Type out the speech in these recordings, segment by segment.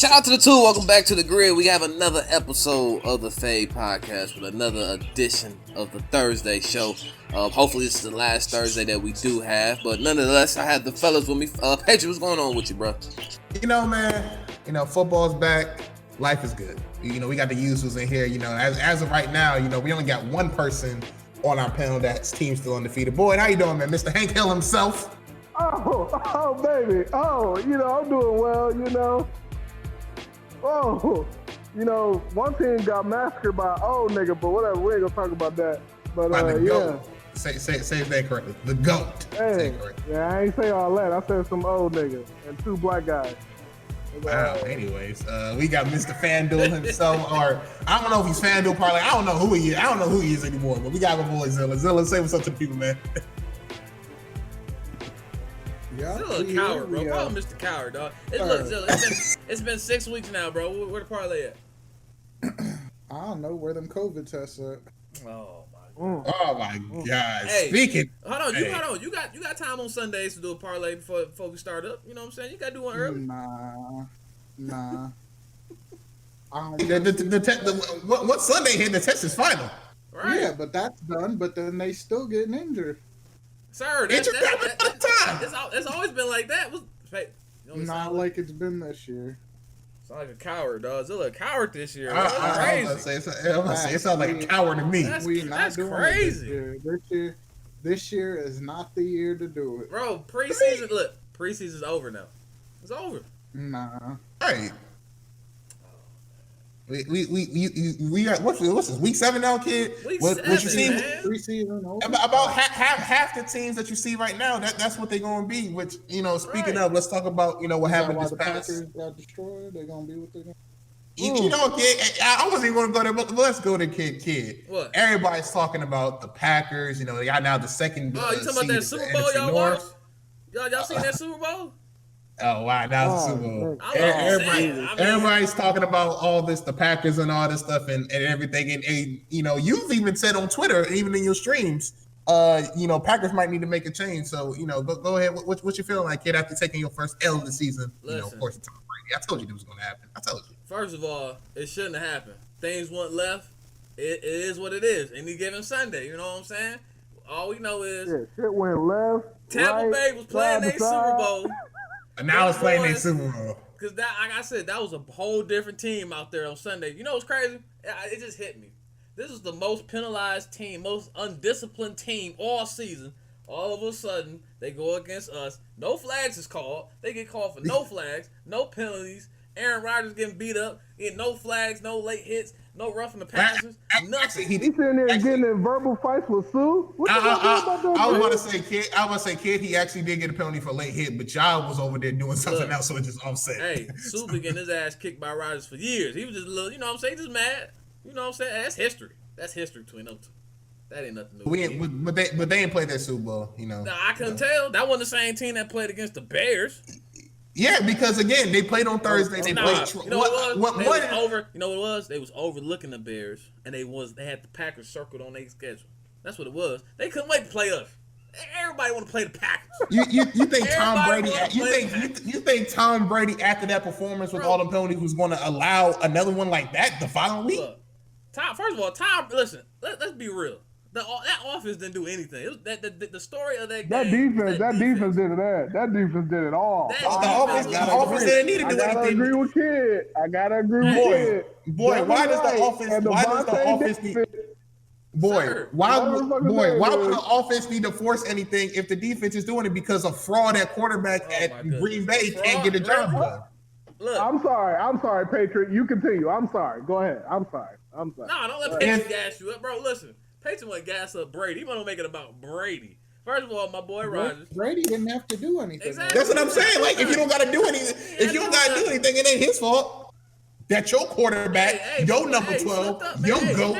Shout out to the two. Welcome back to the grid. We have another episode of the Fade Podcast with another edition of the Thursday show. Hopefully this is the last Thursday that we do have, but nonetheless, I had the fellas with me. Patrick, what's going on with you, bro? Man, football's back. Life is good. We got the usuals in here. As of right now, we only got one person on our panel that's team still undefeated. Boyd, how you doing, man? Mr. Hank Hill himself. Oh, baby. I'm doing well, one team got massacred by an old nigga, but whatever, we ain't gonna talk about that. But the yeah. GOAT. Say that correctly. The GOAT. Hey, say it correctly. Yeah, I ain't say all that. I said some old nigga and two black guys. Wow. Anyways, we got Mr. FanDuel himself, or I don't know if he's FanDuel Parlay. I don't know who he is. I don't know who he is anymore. But we got my boy Zilla. Zilla, say what's up to the people, man. Yeah, Still a coward, bro. Call him Mr. Coward, dog. Look, Zilla, it's been 6 weeks now, bro. Where the parlay at? I don't know where them COVID tests at. Oh my god. Oh my god. Hey, Speaking. Hold on. You got time on Sundays to do a parlay before we start up. You know what I'm saying? You gotta do one early. Nah. What Sunday hit the test is final. Right. Yeah, but that's done. But then they still getting injured. Sir, that's always been like that. Not like it's been this year. Sound like a coward, dog. Zilla a coward this year. I'm gonna say it sounds like a coward to me. That's crazy. This year is not the year to do it, bro. Preseason's over now. It's over. Nah. Right. We got what's this week 7 now, kid? What you see? Preseason about half the teams that you see right now. That's what they're gonna be. Which speaking of, let's talk about what happened this past. Packers got destroyed. They're gonna be what they're gonna. Kid, I wasn't even gonna go there, but let's go to kid. What? Everybody's talking about the Packers. They got now the second. Oh, you talking about that Super Bowl y'all watched? Y'all seen that Super Bowl? Oh wow, that was the Super Bowl. Everybody's talking about all this, the Packers and all this stuff and everything. And you've even said on Twitter, even in your streams, Packers might need to make a change. So go ahead. What you feeling like, kid, after taking your first L of the season? Listen, of course, Tom Brady. I told you it was going to happen. I told you. First of all, it shouldn't have happened. Things went left. It is what it is. Any given Sunday, you know what I'm saying? All we know is shit went left. Tampa Bay was playing their Super Bowl. And now it's playing their Super Bowl. Because like I said, that was a whole different team out there on Sunday. You know what's crazy? It just hit me. This is the most penalized team, most undisciplined team all season. All of a sudden, they go against us. No flags is called. They get called for no flags, no penalties. Aaron Rodgers getting beat up. No flags, no late hits, no roughing the passes, nothing. He's sitting there getting in verbal fights with Sue. What you about that? I was about to say, kid, he actually did get a penalty for a late hit, but y'all was over there doing something else, so it just offset. Hey, Sue been getting his ass kicked by Rodgers for years. He was just a little, just mad. You know what I'm saying? That's history. That's history between them two. That ain't nothing new. But they ain't played that Super Bowl, Nah, I couldn't tell. That wasn't the same team that played against the Bears. Yeah, because again, they played on Thursday. They played. You know what it was? You know what it was? They was overlooking the Bears, and they had the Packers circled on their schedule. That's what it was. They couldn't wait to play us. Everybody want to play the Packers. You think Tom Brady? You think Tom Brady after that performance with all the penalties was going to allow another one like that the following week? Look, first of all, listen. Let's be real. That offense didn't do anything. It was the story of that game. That defense did it. That defense did it all. The offense didn't need to do anything. I gotta agree with Kid. Boy, why does the offense need? Why would the offense need to force anything if the defense is doing it because a fraud at quarterback at Green Bay can't get a job done? Look, I'm sorry, Patriot. You continue. I'm sorry. Go ahead. I'm sorry. No, don't let Patriot gas you up, bro. Listen. Patriot want to gas up Brady. He want to make it about Brady. First of all, my boy Rodgers. Brady didn't have to do anything. Exactly. That's what I'm saying. Like, if you don't got to do anything, it ain't his fault. That's your quarterback, your number 12, your GOAT.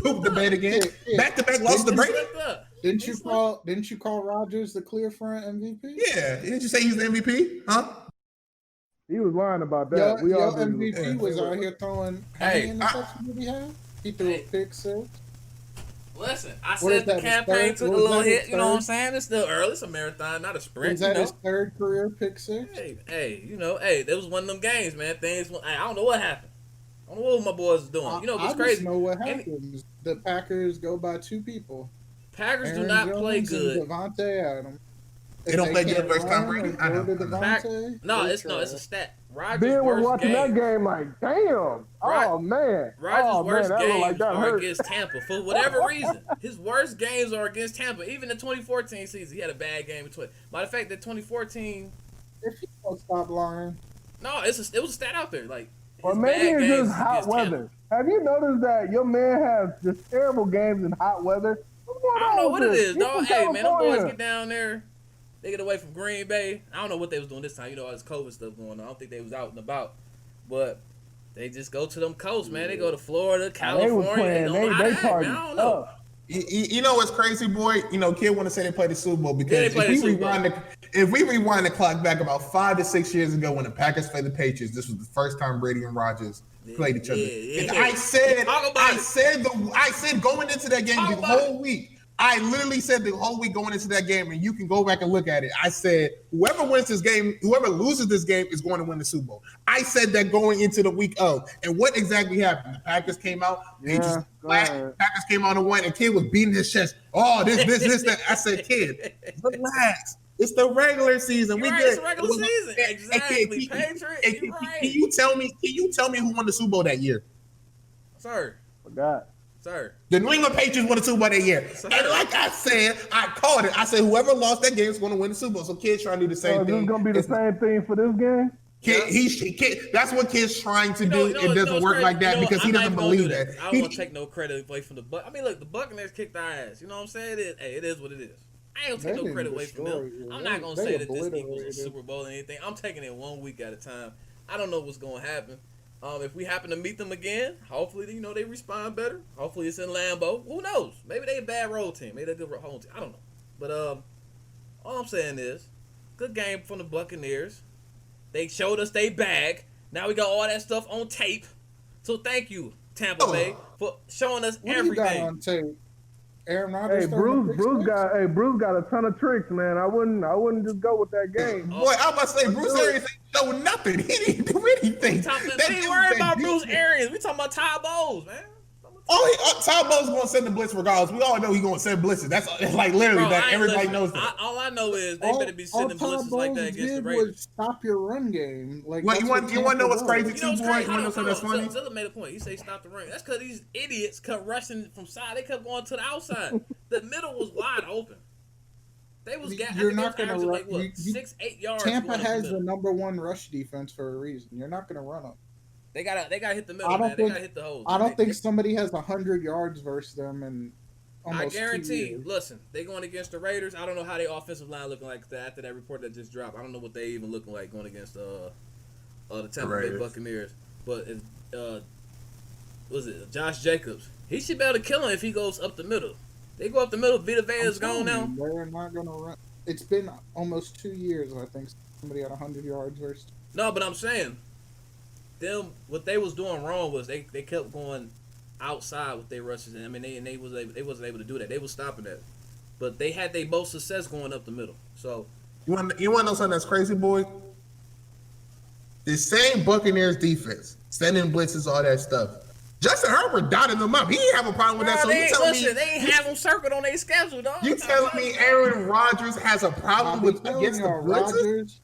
Poop the bed again. Back-to-back loss to Brady. Didn't you call Rodgers the clear front MVP? Yeah. Didn't you say he's the MVP? Huh? He was lying about that. Your MVP was out here throwing. How many interceptions did he have? He threw a pick six. Listen, I said the campaign took a little hit. You know what I'm saying? It's still early. It's a marathon, not a sprint. Was that his third career pick six? Hey, that was one of them games, man. I don't know what happened. I don't know what my boys is doing. You know what's crazy? I just know what happens. The Packers go by two people. Packers do not play good. Devontae Adams. They don't play good versus Tom Brady. No, it's a stat. Ben was watching that game like, damn. Oh man. Rodgers' worst games are against Tampa for whatever reason. His worst games are against Tampa. Even the 2014 season, he had a bad game in 20. Matter of fact, that 2014. If you don't stop lying. No, it was a stat out there. Like, or maybe it's just hot weather. Have you noticed that your man has just terrible games in hot weather? I don't know what it is, dog. Hey, man, them boys get down there. They get away from Green Bay. I don't know what they was doing this time. You know, all this COVID stuff going on. I don't think they was out and about. But they just go to them coasts, man. They go to Florida, California. They party. I don't know. You know what's crazy, boy? You know, kid want to say they played the Super Bowl because if we rewind the clock back about 5 to 6 years ago when the Packers played the Patriots, this was the first time Brady and Rodgers played each other. And I said going into that game the whole week. I literally said the whole week going into that game, and you can go back and look at it. I said, whoever loses this game is going to win the Super Bowl. I said that going into the week of. And what exactly happened? The Packers came out. Packers came out and won, and kid was beating his chest. Oh, this, that. I said, kid, relax. It's the regular season. It's the regular season. Exactly. Patriots. Can you tell me who won the Super Bowl that year? Sir. Forgot. Sir. The New England Patriots won the Super Bowl that year. Sir. And like I said, I called it. I said whoever lost that game is going to win the Super Bowl. So kids trying to do the same thing. This is going to be the same thing for this game? Kid, that's what kid's trying to do. It doesn't work like that because he doesn't believe that. I don't want to take no credit away from the Bucks. I mean, look, the Buccaneers kicked our ass. You know what I'm saying? It is what it is. I ain't going to take no credit away from them. I'm not going to say that this equals a Super Bowl or anything. I'm taking it 1 week at a time. I don't know what's going to happen. If we happen to meet them again, hopefully, they respond better. Hopefully it's in Lambeau. Who knows? Maybe they a bad road team. Maybe they a good home team. I don't know. But all I'm saying is, good game from the Buccaneers. They showed us they bag. Now we got all that stuff on tape. So thank you, Tampa Bay, for showing us everything. You got on tape? Aaron Rodgers. Bruce got a ton of tricks, man. I wouldn't just go with that game. Boy, I was about to say Bruce Arians ain't showing nothing. He didn't do anything. We ain't worried about Bruce Arians. We talking about Ty Bowles, man. Ty Bowles going to send the blitz regardless. We all know he's going to send blitzes. That's like literally that. Everybody knows that. All I know is they better be sending blitzes like that against the Raiders. Stop your run game. Like, you want to know what's crazy too, boy? You want to know something that's funny? Zilla made a point. He said stop the run. That's because these idiots kept rushing from side. They kept going to the outside. The middle was wide open. They was You're not going to run. Like, 6-8 yards. Tampa has the #1 rush defense for a reason. You're not going to run them. They gotta hit the middle, man. They gotta hit the holes. I don't think somebody has 100 yards versus them and I guarantee you. Listen, they going against the Raiders. I don't know how their offensive line looking like after that report that just dropped. I don't know what they even looking like going against the Tampa Bay Buccaneers. But was it Josh Jacobs? He should be able to kill him if he goes up the middle. They go up the middle. Vita Vea's gone now. They're not gonna run. It's been almost 2 years. I think somebody had 100 yards versus. No, but I'm saying. What they was doing wrong was they kept going outside with their rushes. I mean, they wasn't able to do that. They was stopping that, but they had their most success going up the middle. So you want to know something that's crazy, boy? The same Buccaneers defense, sending blitzes, all that stuff. Justin Herbert dotted them up. He didn't have a problem with that. So they ain't have them circled on their schedule, dog. You telling me Aaron Rodgers has a problem against the blitzes?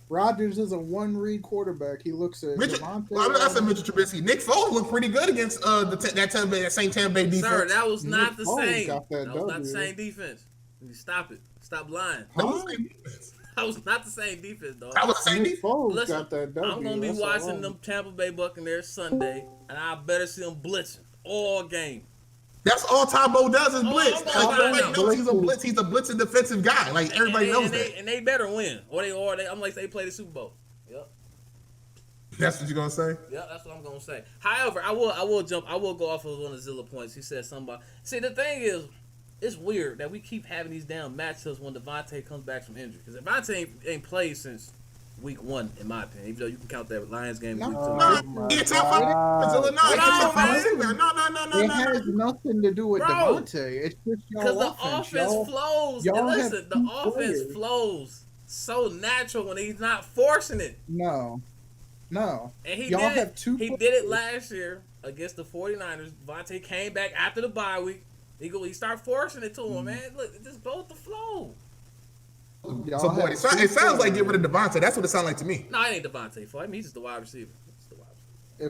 Rodgers is a one-read quarterback. He looks at Devontae. I said Mitchell Trubisky. Nick Foles looked pretty good against that same Tampa Bay defense. Sir, that was not the same. That was not the same defense. Stop it. Stop lying. That was the same defense. That was not the same defense, dog. That was the same defense. Listen, I'm going to be watching them Tampa Bay Buccaneers Sunday, and I better see them blitzing all game. That's all Tabo does is blitz. Everybody knows he's a blitz. He's a blitzing defensive guy. Like everybody knows that. And they better win, or they. I'm like they play the Super Bowl. Yep. That's what you're gonna say. Yeah, that's what I'm gonna say. However, I will go off of one of Zilla points. He said something about. See, the thing is, it's weird that we keep having these damn matchups when Devontae comes back from injury because Devontae ain't played since week 1, in my opinion. Even though you can count that Lions game week 2. Get top 5 Illinois. Get top 5. No. It has nothing to do with Devontae. It's just because the offense flows. And listen, the offense flows so natural when he's not forcing it. No. And he did it last year against the 49ers. Devontae came back after the bye week. He started forcing it to him, man. Look, it just goes with the flow. So, boy, it sounds like get rid of Devontae. That's what it sounds like to me. No, it ain't Devontae's fault. I mean, he's just the wide receiver.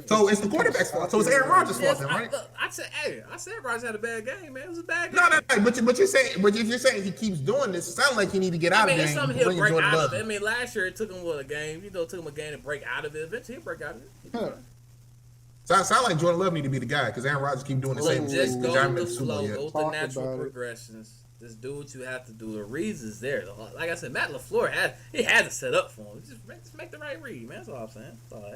So it's the quarterback's fault. So it's Aaron Rodgers' fault, then, right? I said Rodgers had a bad game, man. It was a bad game. No. But if you're saying he keeps doing this, it sounds like he need to get out of the game. It's something he'll break out of it. I mean, last year it took him a game. It took him a game to break out of it. Eventually he'll break out of it. So it sounds like Jordan Love need to be the guy because Aaron Rodgers keep doing the same thing. Just go with the flow. Go with the natural progressions. Just do what you have to do. The reads is there. Like I said, Matt LaFleur has it set up for him. Just make the right read, man. That's all I'm saying. That's all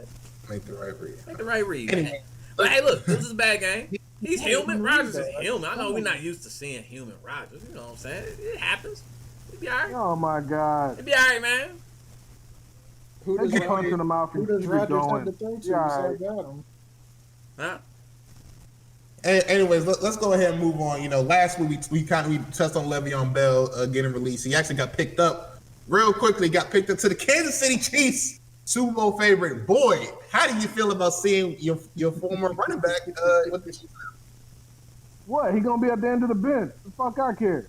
Make the right read. Make the right read. Anyway. But hey, look, this is a bad game. He's human. Rodgers is human. I know we're not used to seeing human Rodgers. You know what I'm saying? It happens. He'll be all right. Oh my God. He'll be all right, man. Who does punch in the mouth and keep it going? Huh? Anyways, let's go ahead and move on. You know, last week we touched on Leveon Bell getting released. He actually got picked up real quickly. Got picked up to the Kansas City Chiefs, Super Bowl favorite. Boy, how do you feel about seeing your former running back with the Chiefs? What? He gonna be at the end of the bench? The fuck I care.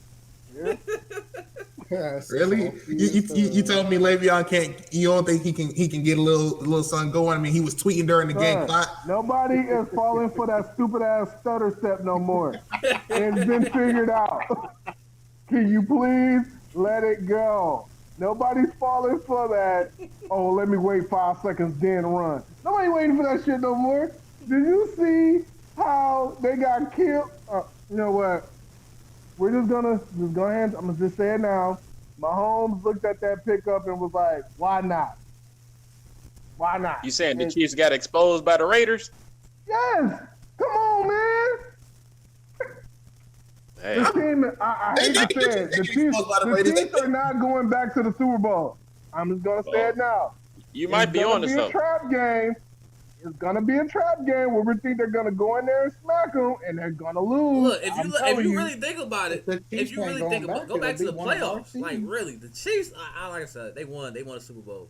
Yeah. Really? You told me Le'Veon can't. You don't think he can get a little something going? I mean, he was tweeting during the game. Nobody is falling for that stupid ass stutter step no more. It's been figured out. Can you please let it go? Nobody's falling for that. Oh, let me wait 5 seconds then run. Nobody waiting for that shit no more. Did you see how they got killed? You know what? We're just gonna go ahead. I'm gonna just say it now. Mahomes looked at that pickup and was like, "Why not? Why not?" You saying the Chiefs got exposed by the Raiders? Yes. Come on, man. Hey. The team, I hate to say it, the Chiefs are not going back to the Super Bowl. I'm just gonna say it now. You might be on to something. It's gonna be a trap game. It's gonna be a trap game where we think they're gonna go in there and smack them, and they're gonna lose. Look, if you really think about it, go back to the playoffs. Like really, the Chiefs. Like I said, they won a Super Bowl,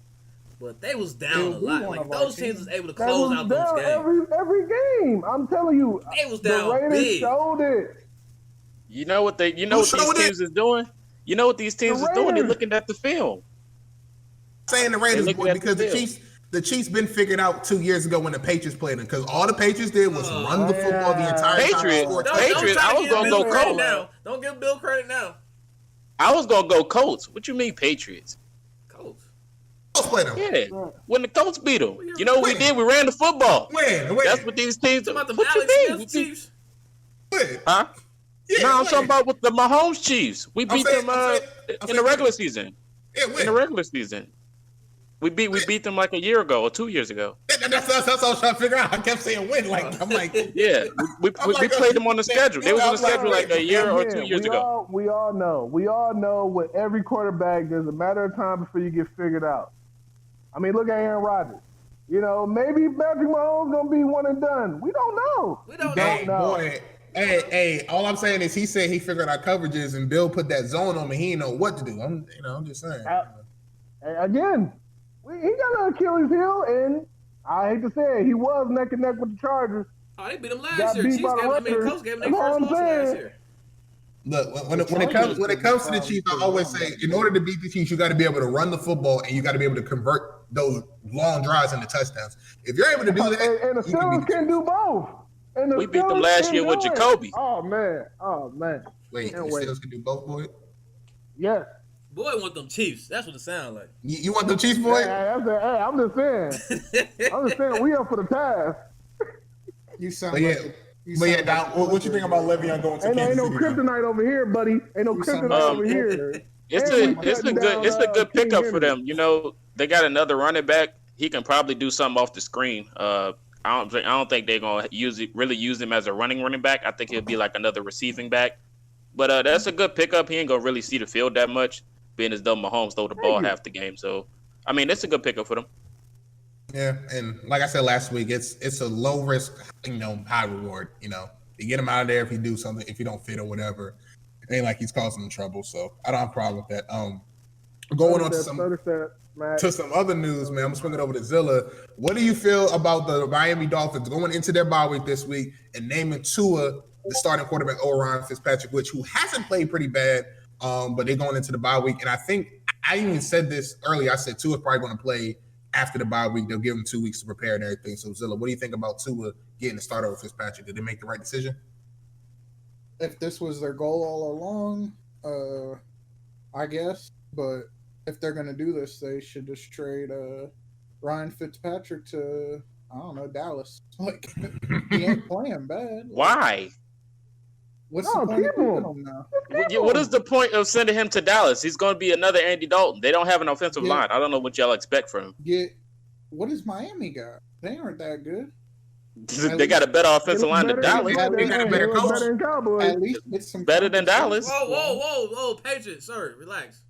but they was down a lot. Like those teams was able to close out those games. Every game, I'm telling you, they was down the Raiders big. showed it. You know what these teams is doing? You know what these teams is doing? They're looking at the film. Saying the Raiders because the Chiefs been figured out 2 years ago when the Patriots played them because all the Patriots did was run the football the entire time. Patriots. I was gonna go Colts. Don't give Bill credit now. I was gonna go Colts. What you mean Patriots? Colts played them. Yeah, when the Colts beat them. You know what we did? We ran the football. When? That's what these teams do. What you mean? Chiefs? Huh? Yeah, no, I'm talking about with the Mahomes Chiefs. We beat them in the regular season. Yeah, when? In the regular season. We beat them like a year ago or 2 years ago. That's what I was trying to figure out. I kept saying when. I'm like, yeah, we played them on the schedule. They was on the schedule like a year or 2 years ago. We all know with every quarterback, there's a matter of time before you get figured out. I mean, look at Aaron Rodgers. You know, maybe Patrick Mahomes gonna be one and done. We don't know. We don't know. Boy, hey, all I'm saying is he said he figured out coverages and Bill put that zone on me. He didn't know what to do. I'm just saying. Again. He got an Achilles heel, and I hate to say it, he was neck and neck with the Chargers. Oh, they beat him last year. Coach gave him their first loss last year. Look, when it comes to the Chiefs, I always say, in order to beat the Chiefs, you got to be able to run the football, and you got to be able to convert those long drives into touchdowns. If you're able to do that, and the Steelers can do both. We beat them last year with Jacoby. Oh man. Wait, the Steelers can do both, boy? Yes. Boy, want them Chiefs. That's what it sounds like. You want them Chiefs, boy? I'm just saying. We up for the task. You sound Don, what you think about Le'Veon going to Kansas City? Ain't no kryptonite over here, buddy. Ain't no kryptonite over here. It's a good pickup for them. You know, they got another running back. He can probably do something off the screen. I don't think they're gonna really use him as a running back. I think he'll be like another receiving back. But that's a good pickup. He ain't gonna really see the field that much, being as though Mahomes throw the ball half the game. So I mean, it's a good pickup for them. Yeah, and like I said last week, it's a low risk, high reward. You get him out of there if you do something, if you don't fit or whatever. It ain't like he's causing them trouble, so I don't have a problem with that. Going on to some other news, man. I'm gonna swing it over to Zilla. What do you feel about the Miami Dolphins going into their bye week this week and naming Tua the starting quarterback over Ryan Fitzpatrick, who hasn't played pretty bad, but they're going into the bye week. And I think I even said this earlier. I said Tua's probably going to play after the bye week. They'll give him 2 weeks to prepare and everything. So Zilla, what do you think about Tua getting the start over Fitzpatrick? Did they make the right decision? If this was their goal all along, I guess. But if they're going to do this, they should just trade Ryan Fitzpatrick to, I don't know, Dallas. Like, he ain't playing bad. Why? What's the point of keeping him now? What is the point of sending him to Dallas? He's going to be another Andy Dalton. They don't have an offensive line. I don't know what y'all expect from him. What does Miami got? They aren't that good. They got a better offensive line than Dallas. They got a better coach. At least it's some better than Dallas. Whoa, Patriots, sir, relax.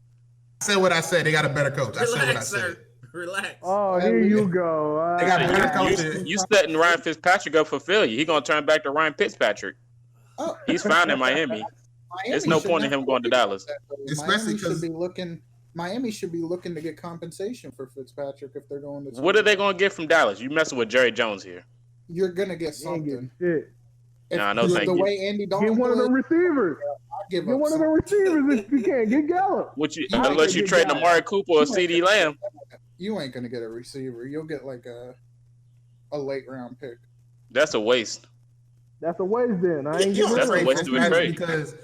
I said what I said. They got a better coach. Relax, I said what I sir. said. Relax. Oh, here you go. They got a better coach. You setting Ryan Fitzpatrick up for failure. He's going to turn back to Ryan Fitzpatrick. He's fine in Miami. There's no point in him going to Dallas. Especially because Miami should be looking to get compensation for Fitzpatrick if they're going to. What are they going to get from Dallas? You messing with Jerry Jones here. You're going to get something. No, thank you. The way Andy Dalton get one of them receivers. Get one of them receivers if you can. Get Gallup. Unless you trade Amari Cooper or CD Lamb. You ain't going to get a receiver. You'll get like a late round pick. That's a waste. That's a waste then. I ain't giving That's a waste of a trade. Because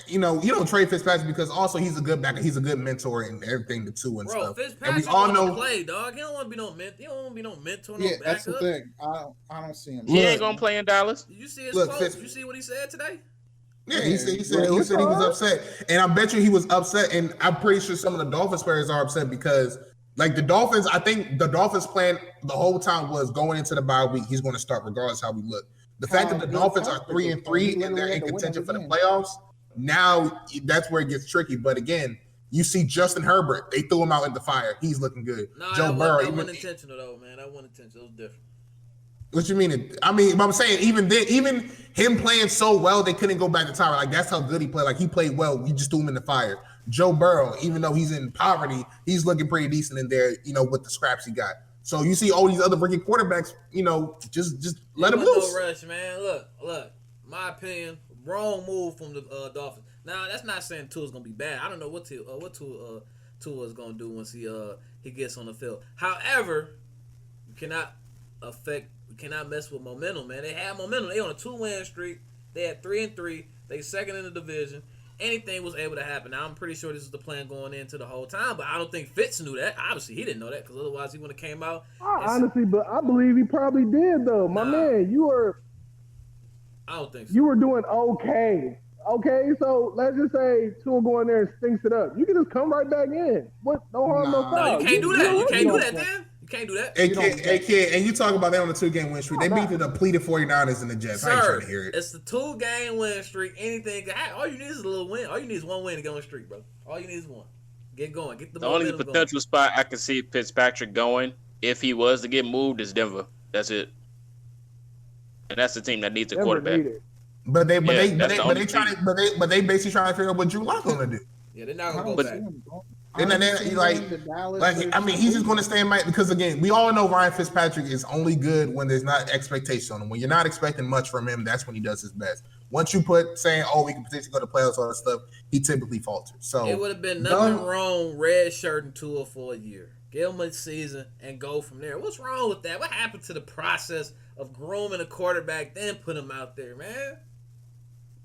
you don't trade Fitzpatrick because also he's a good backer. He's a good mentor and everything to Tua and stuff. Fitzpatrick and we all know play, dog. He don't want to be no mentor. He don't want to be no mentor. Yeah, that's the thing. I don't see him. He ain't gonna play in Dallas. You see his post? You see what he said today? Yeah, he said he was upset, and I bet you he was upset. And I'm pretty sure some of the Dolphins players are upset because, like the Dolphins, I think the Dolphins' plan the whole time was going into the bye week. He's going to start regardless how we look. The fact that the Dolphins are 3-3 and they're in contention for the playoffs, now that's where it gets tricky. But again, you see Justin Herbert, they threw him out in the fire. He's looking good. No, Joe Burrow, that wasn't intentional though, man. That wasn't intentional. It was different. What you mean? I'm saying even him playing so well, they couldn't go back to Tyra. Like that's how good he played. Like he played well. We just threw him in the fire. Joe Burrow, even though he's in poverty, he's looking pretty decent in there. With the scraps he got. So you see all these other rookie quarterbacks, just let him loose. No rush, man. Look. My opinion, wrong move from the Dolphins. Now that's not saying Tua's gonna be bad. I don't know what Tua is gonna do once he gets on the field. However, you cannot mess with momentum, man. They had momentum. They on a 2-win streak. They had 3-3. They second in the division. Anything was able to happen. Now, I'm pretty sure this is the plan going into the whole time, but I don't think Fitz knew that. Obviously, he didn't know that because otherwise he wouldn't have came out. Honestly, but I believe he probably did, though. My man, I don't think so. You were doing okay. Okay, so let's just say Tua go in there and stinks it up. You can just come right back in. What? No harm, no foul. No, you can't do that. You can't do that, Dan. You can't do that. Hey, kid, and you talk about that on the 2-game win streak. They beat the depleted 49ers and the Jets. Sir, I ain't trying to hear it. It's the 2-game win streak. Anything. All you need is a little win. All you need is one win to go on streak, bro. All you need is one. Get going. Get the only potential spot I can see Fitzpatrick going if he was to get moved is Denver. That's it. And that's the team that needs a quarterback. But they basically trying to figure out what Drew Lock gonna do. Yeah, they're not gonna go back. And then he's just going to stay in mind because again, we all know Ryan Fitzpatrick is only good when there's not expectation on him. When you're not expecting much from him, that's when he does his best. Once you put saying, "Oh, we can potentially go to playoffs," all that stuff, he typically falters. So it would have been nothing wrong red shirting Tua for a year. Give him a season and go from there. What's wrong with that? What happened to the process of grooming a quarterback, then put him out there, man?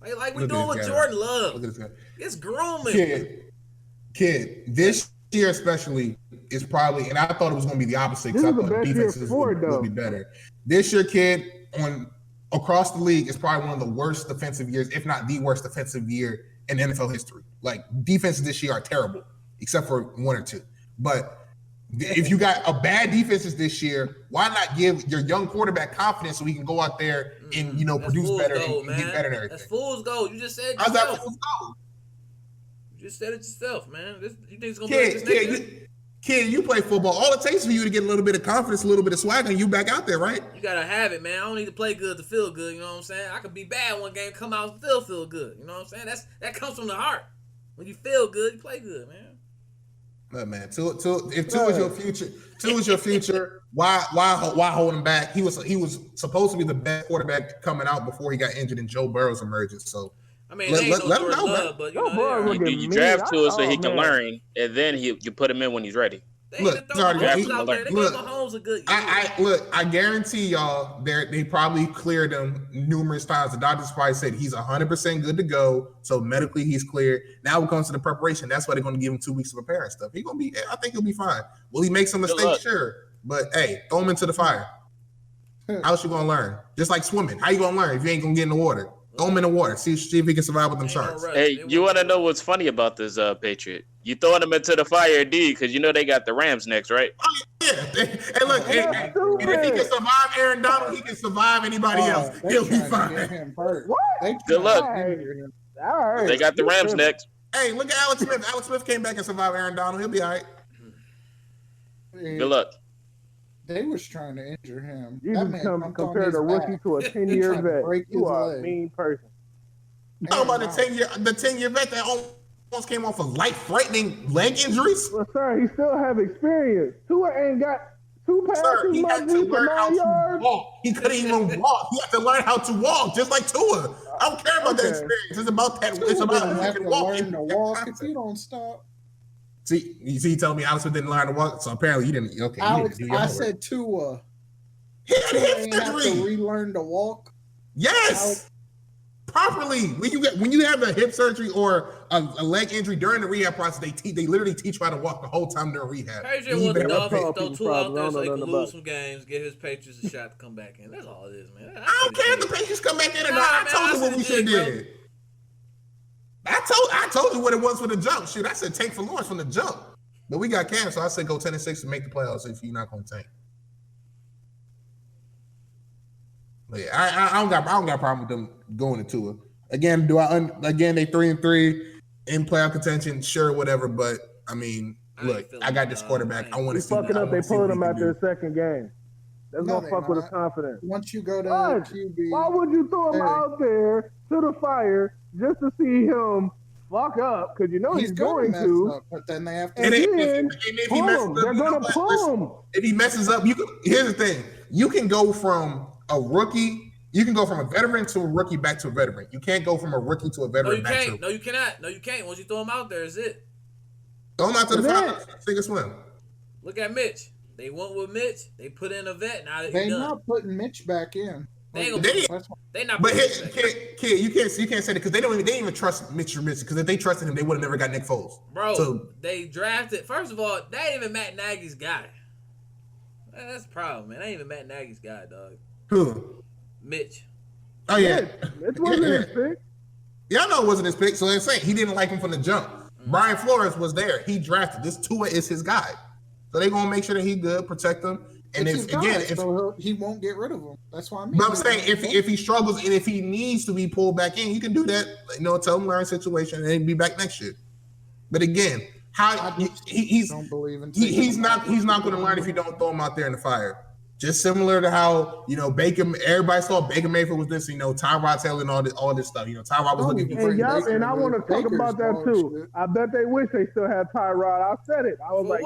Like we doing with Jordan Love. Look at this guy. It's grooming. Kid, this year especially is probably, and I thought it was going to be the opposite because I thought the defenses would be better. This year, kid, across the league is probably one of the worst defensive years, if not the worst defensive year in NFL history. Like defenses this year are terrible, except for one or two. But if you got a bad defenses this year, why not give your young quarterback confidence so he can go out there and produce better and get better and everything? That's fool's gold. You just said how's that fool's gold? You just said it yourself, man. You think it's gonna be like this next year? Kid, you play football. All it takes for you to get a little bit of confidence, a little bit of swagger, and you back out there, right? You gotta have it, man. I don't need to play good to feel good. You know what I'm saying? I could be bad one game, come out and still feel good. You know what I'm saying? That comes from the heart. When you feel good, you play good, man. Look, man, if Tua is your future, why hold him back? He was supposed to be the best quarterback coming out before he got injured and Joe Burrow's emergence. So I mean, let him know, love, but you draft Tua so he can learn, and then you put him in when he's ready. I guarantee y'all, they probably cleared him numerous times. The doctors probably said he's 100% good to go, so medically he's cleared. Now it comes to the preparation. That's why they're going to give him 2 weeks to prepare and stuff. I think he'll be fine. Will he make some mistakes? Sure, but hey, throw him into the fire. How's you going to learn? Just like swimming. How you going to learn if you ain't going to get in the water? Throw him in the water. See if he can survive with them sharks. Hey, you want to know what's funny about this Patriot? You throwing them into the fire, D, because you know they got the Rams next, right? Oh, yeah. Hey, look, if he can survive Aaron Donald, he can survive anybody else. He'll be fine. What? Good luck. They got the Rams next. Hey, look at Alex Smith. Alex Smith came back and survived Aaron Donald. He'll be all right. Good luck. They was trying to injure him. You just compared a rookie to a 10-year vet. You are a mean person. You talking about the 10-year vet that almost came off of life-threatening leg injuries? Well, sir, he still have experience. Tua ain't got 2 passes. Sir, he had to learn how to walk. He couldn't even walk. He had to learn how to walk, just like Tua. I don't care about that experience. It's about that. It's about who can walk. Learn to walk if you don't stop. See, you telling me Alex didn't learn to walk, so apparently you didn't. Okay, Alex, I said Tua. He had a hip have to relearn to walk. Yes, Alex. Properly. When you have a hip surgery or a leg injury during the rehab process, they literally teach you how to walk the whole time during rehab. Patriot wants the Dolphins throw Tua out there so he can lose some games, give his Patriots a shot to come back in. That's all it is, man. I don't care if the Patriots come back in or not. I told you what we should have did. I told you what it was for the jump. Shoot, I said tank for Lawrence from the jump. But we got Cam, so I said go 10-6 to make the playoffs if you're not going to tank. But yeah, I don't got a problem with them going to Tua. Again, they 3-3 in playoff contention, sure, whatever. But I mean, look, I got this quarterback. I want to see. Fucking up, they pulled him out their second game. That's gonna fuck with his confidence. Once you go to QB, why would you throw him out there to the fire just to see him fuck up? Because you know he's going to. Up, but then they have to. And if he messes up, they're gonna pull him. If he messes up, here's the thing: you can go from a rookie. You can go from a veteran to a rookie back to a veteran. You can't go from a rookie to a veteran back to. No, you cannot. No, you can't. Once you throw him out there, is it? Throw him out to the fire. Sink or swim. Look at Mitch. They went with Mitch. They put in a vet. Now they're not putting Mitch back in. They not. But kid, you can't say that because they didn't even trust Mitch Trubisky. Because if they trusted him, they would have never got Nick Foles. Bro, so, they drafted. First of all, that ain't even Matt Nagy's guy. That's the problem, man. That ain't even Matt Nagy's guy, dog. Who? Mitch. Oh yeah, Mitch wasn't his pick. Yeah, I know it wasn't his pick. So they're saying he didn't like him from the jump. Brian Flores was there. He drafted this. Tua is his guy. So they're gonna make sure that he's good, protect him, and so he won't get rid of him. That's why I mean. But I'm saying if he struggles and if he needs to be pulled back in, you can do that. Tell him learn situation and then be back next year. But again, he's not going to learn if you don't throw him out there in the fire. Just similar to how everybody saw Baker Mayfield was this, Tyrod Taylor and all this stuff. Tyrod was looking for. And I want to talk about that too. I bet they wish they still had Tyrod. I said it. I was like,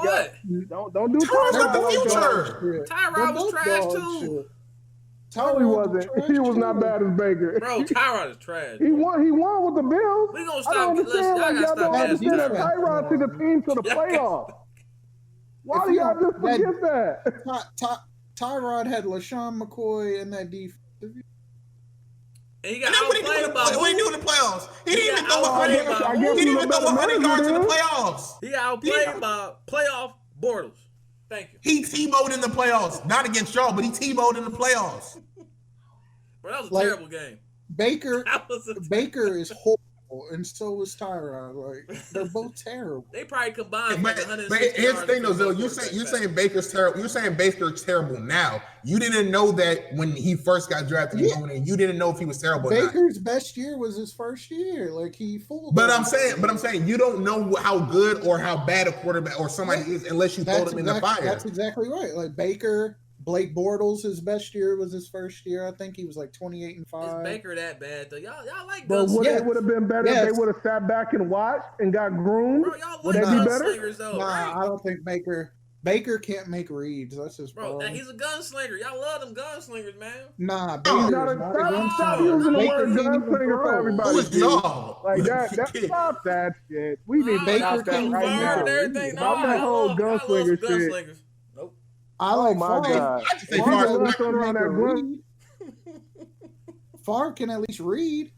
don't do Tyrod's not the future. Tyrod was trash too. No, he wasn't. He was not bad as Baker. Bro, Tyrod is trash. He won with the Bills. We gonna stop. Y'all don't understand that Tyrod took the team to the playoffs. Why do y'all just forget that? Tyrod had LaShawn McCoy in that defense. And he got outplayed by what he do in the playoffs? He didn't even throw 100 yards in the playoffs. He got outplayed by playoff Bortles. Thank you. He T-bowed in the playoffs. Not against y'all, but he T-bowed in the playoffs. Bro, that was a terrible game. Baker is horrible terrible, and so was Tyrod. Like they're both terrible. They probably combined. But here's the thing, though, Zil. You're saying Baker's terrible. You're saying Baker's terrible now. You didn't know that when he first got drafted. You didn't know if he was terrible. Baker's best year was his first year. Like he fooled. But I'm saying you don't know how good or how bad a quarterback or somebody is unless you throw them in the fire. That's exactly right. Like Blake Bortles, his best year was his first year. I think he was like 28-5. Is Baker that bad though? Y'all like But gunslingers. would have been better if they would have sat back and watched and got groomed. Bro, y'all Would like that be better? gunslingers though, right? I don't think Baker can't make reads. That's his problem. Bro, he's a gunslinger. Y'all love them gunslingers, man. Nah, Stop using the word gunslinger for everybody. Who is y'all? Like that. Stop that shit. We need Baker that right now. Stop that whole gunslinger shit. Nope. I like God. I just say Favre. Favre can at least read.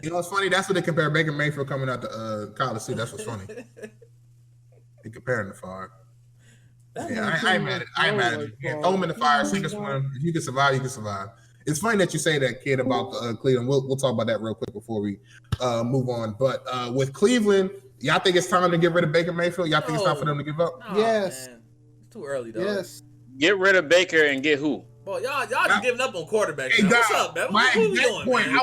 You know, it's funny. That's what they compare Baker Mayfield coming out to college too. That's what's funny. They compare him to Favre. Yeah, I ain't mad at it. Throw him in the fire, sink or swim. If you can survive, you can survive. It's funny that you say that, kid, about Cleveland. We'll talk about that real quick before we move on. But with Cleveland, y'all think it's time to get rid of Baker Mayfield? Y'all think it's time for them to give up? No, Yes. Man. It's too early, though. Yes. Get rid of Baker and get who? Boy, y'all just giving up on quarterback. Hey, What's up, man? What you doing, point, man?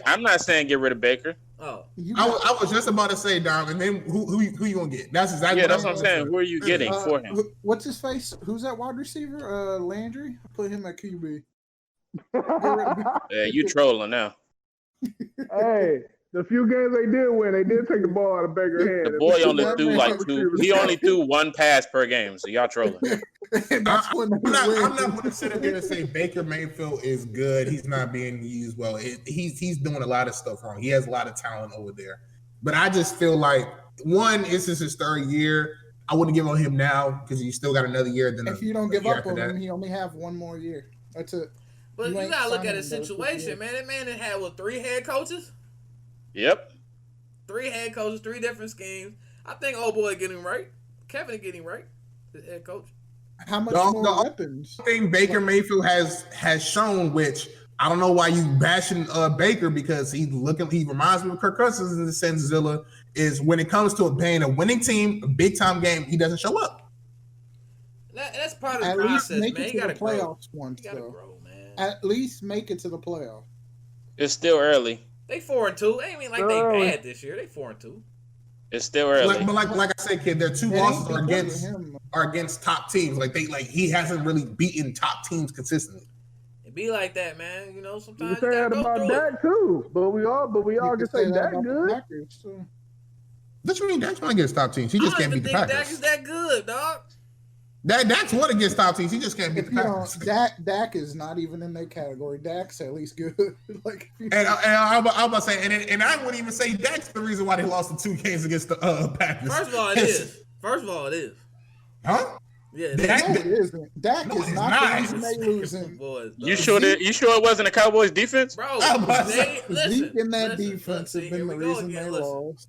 I'm not saying get rid of Baker. Oh. I was just about to say, Dom, and then who you gonna get? That's exactly that's what I'm saying. Who are you getting for him? What's his face? Who's that wide receiver? Landry? Put him at QB. Yeah, you trolling now. Hey, the few games they did win, they did take the ball out of Baker's hand. The boy only threw like two. He only threw one pass per game, so y'all trolling. I'm not going to sit up here and say Baker Mayfield is good. He's not being used well. He's doing a lot of stuff wrong. He has a lot of talent over there. But I just feel like, one, this is his third year. I wouldn't give on him now because he still got another year. If you don't give up on him, he only have one more year. That's it. But you got to look at his situation, man. That man had, 3 head coaches? Yep. 3 head coaches, 3 different schemes. I think old boy getting him right. Kevin getting him right. The head coach. How much more weapons? The thing Baker Mayfield has shown, which I don't know why you bashing Baker, because he reminds me of Kirk Cousins in the sense, Zilla, is when it comes to being a winning team, a big time game, he doesn't show up. That's part of the process, process, man. At least make it to the playoffs once, grow, man. At least make it to the playoffs. It's still early. They 4-2. Ain't mean like they bad this year. They 4-2. It's still early. But like I said, kid, their 2 losses are against top teams. He hasn't really beaten top teams consistently. It be like that, man. You know, sometimes you say that about Dak too. But we all can say Dak good. What you mean Dak's one against top teams? He just can't beat the Packers. Dak is that good, dog. Dak's one against top teams. He just can't beat the Packers. Dak is not even in that category. Dak's at least good. And I'm about to say, and I wouldn't even say Dak's the reason why they lost the 2 games against the Packers. First of all, it is. Huh? Yeah, Dak isn't. Dak is not the reason they losing. You sure it wasn't the Cowboys defense? Bro, Zeke in that defense has been the reason they lost.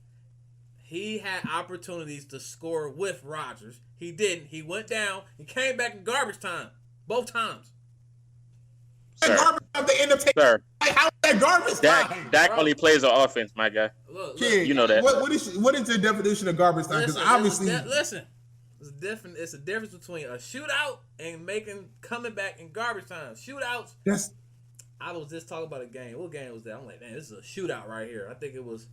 He had opportunities to score with Rodgers. He didn't. He went down. He came back in garbage time. Both times. Garbage time to end up taking. Sir. How is that garbage time? Dak only plays on offense, my guy. Look, you know that. What is the definition of garbage time? Because obviously, it's different. It's a difference between a shootout and coming back in garbage time. Shootouts. Yes. I was just talking about a game. What game was that? I'm like, man, this is a shootout right here. I think it was.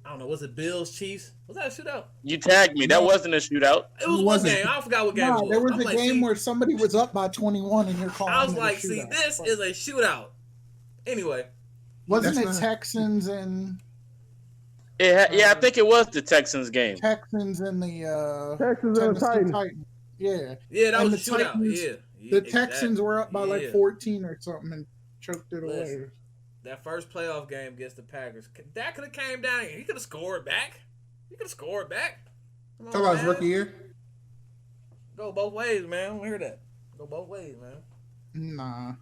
I don't know. Was it Bills Chiefs? Was that a shootout? You tagged me. That wasn't a shootout. It was one game. I forgot what game it was. There was a game where somebody was up by 21 and you're calling. I was like, see, this is a shootout. Anyway, wasn't it Texans and? I think it was the Texans game. Texans and the Texans and the Titans. Yeah, that was a shootout. The Texans were up by like 14 or something and choked it away. That first playoff game against the Packers, that could have came down here. He could have scored back. Talk about his rookie year. Go both ways, man. I don't hear that. Go both ways, man. Nah.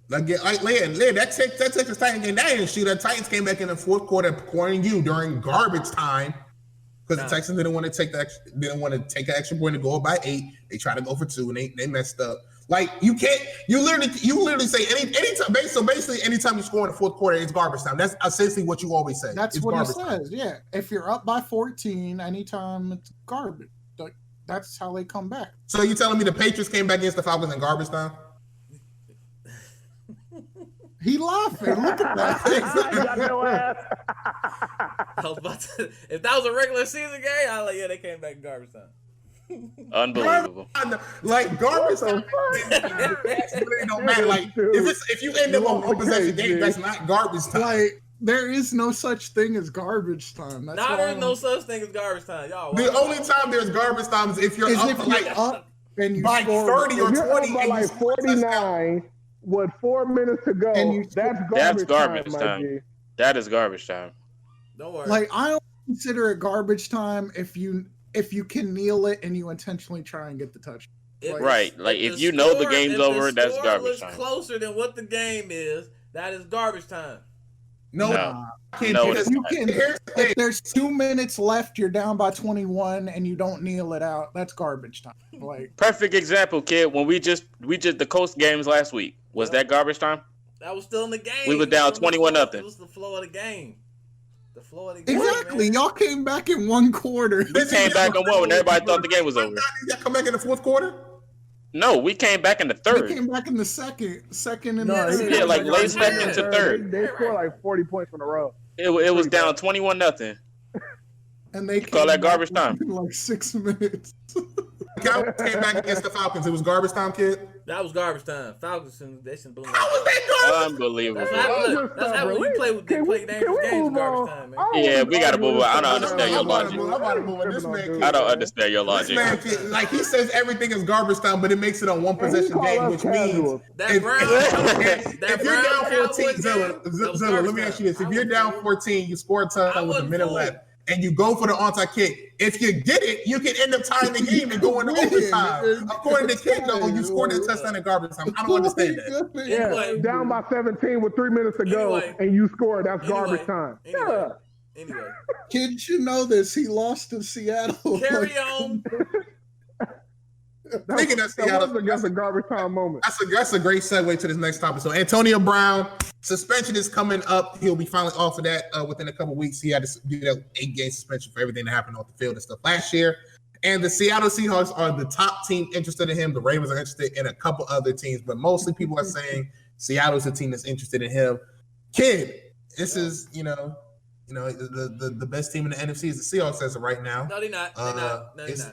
That Texas Titans game, that didn't shoot. The Titans came back in the fourth quarter, cornering you during garbage time because the Texans didn't want to take the extra point to go up by 8. They tried to go for 2 and they messed up. Like you can't. You literally say anytime. So basically, anytime you score in the fourth quarter, it's garbage time. That's essentially what you always say. That's it's what he says. Time. Yeah, if you're up by 14, anytime it's garbage. Like that's how they come back. So you telling me the Patriots came back against the Falcons in garbage time? He laughing. Look at that. I was about to, if that was a regular season game, I was like, yeah, they came back in garbage time. Unbelievable. Like garbage time really don't matter. Like if you end up on one possession game, that's not garbage time. Like there is no such thing as garbage time. That's there's no such thing as garbage time, y'all. The only time there's garbage time is if you're up and you by 30 or 20 by like 49 with 4 minutes to go. That's garbage time. That is garbage time. Don't worry. Like I don't consider it garbage time if you can kneel it and you intentionally try and get the touch. Like if you know the game's over, that's garbage time. Closer than what the game is, that is garbage time. No. If there's 2 minutes left, you're down by 21 and you don't kneel it out, that's garbage time. Like perfect example, kid. When we just the Coast games last week. Was that garbage time? That was still in the game. We were down 21-0. It was the flow of the game. The flow of the game. Exactly. Y'all came back in one quarter. We came back in one when everybody thought the game was over. Y'all come back in the fourth quarter? No, we came back in the third. We came back in the second and yeah, like late second to third. They scored like 40 points in a row. It was down 21-0. And they call that garbage time in like 6 minutes. Cowboys came back against the Falcons. It was garbage time, kid. That was garbage time. Falcons they should boom. How was that garbage? Unbelievable. That's how we play with dangerous games. Garbage time, man. Yeah, we gotta move on. I don't understand your logic. I'm about to move on. This man, I don't understand your logic. This man, like he says everything is garbage time, but it makes it a one possession game, which means if you're down 14, Zilla, let me ask you this: if you're down 14, you score a touchdown with a minute left. And you go for the onside kick. If you get it, you can end up tying the game and go into overtime. According to Kid, though, you scored that touchdown in garbage time. I don't understand that. Yeah, down by 17 with 3 minutes to go, and you scored. That's garbage time. Anyway, Kid should know this. He lost to Seattle. Carry on. That's a garbage time moment. That's a great segue to this next topic. So Antonio Brown suspension is coming up. He'll be finally off of that within a couple of weeks. He had to do that 8-game suspension for everything that happened off the field and stuff last year. And the Seattle Seahawks are the top team interested in him. The Ravens are interested in a couple other teams, but mostly people are saying Seattle's the team that's interested in him. Kid, this is the best team in the NFC is the Seahawks as of right now. No, they're not.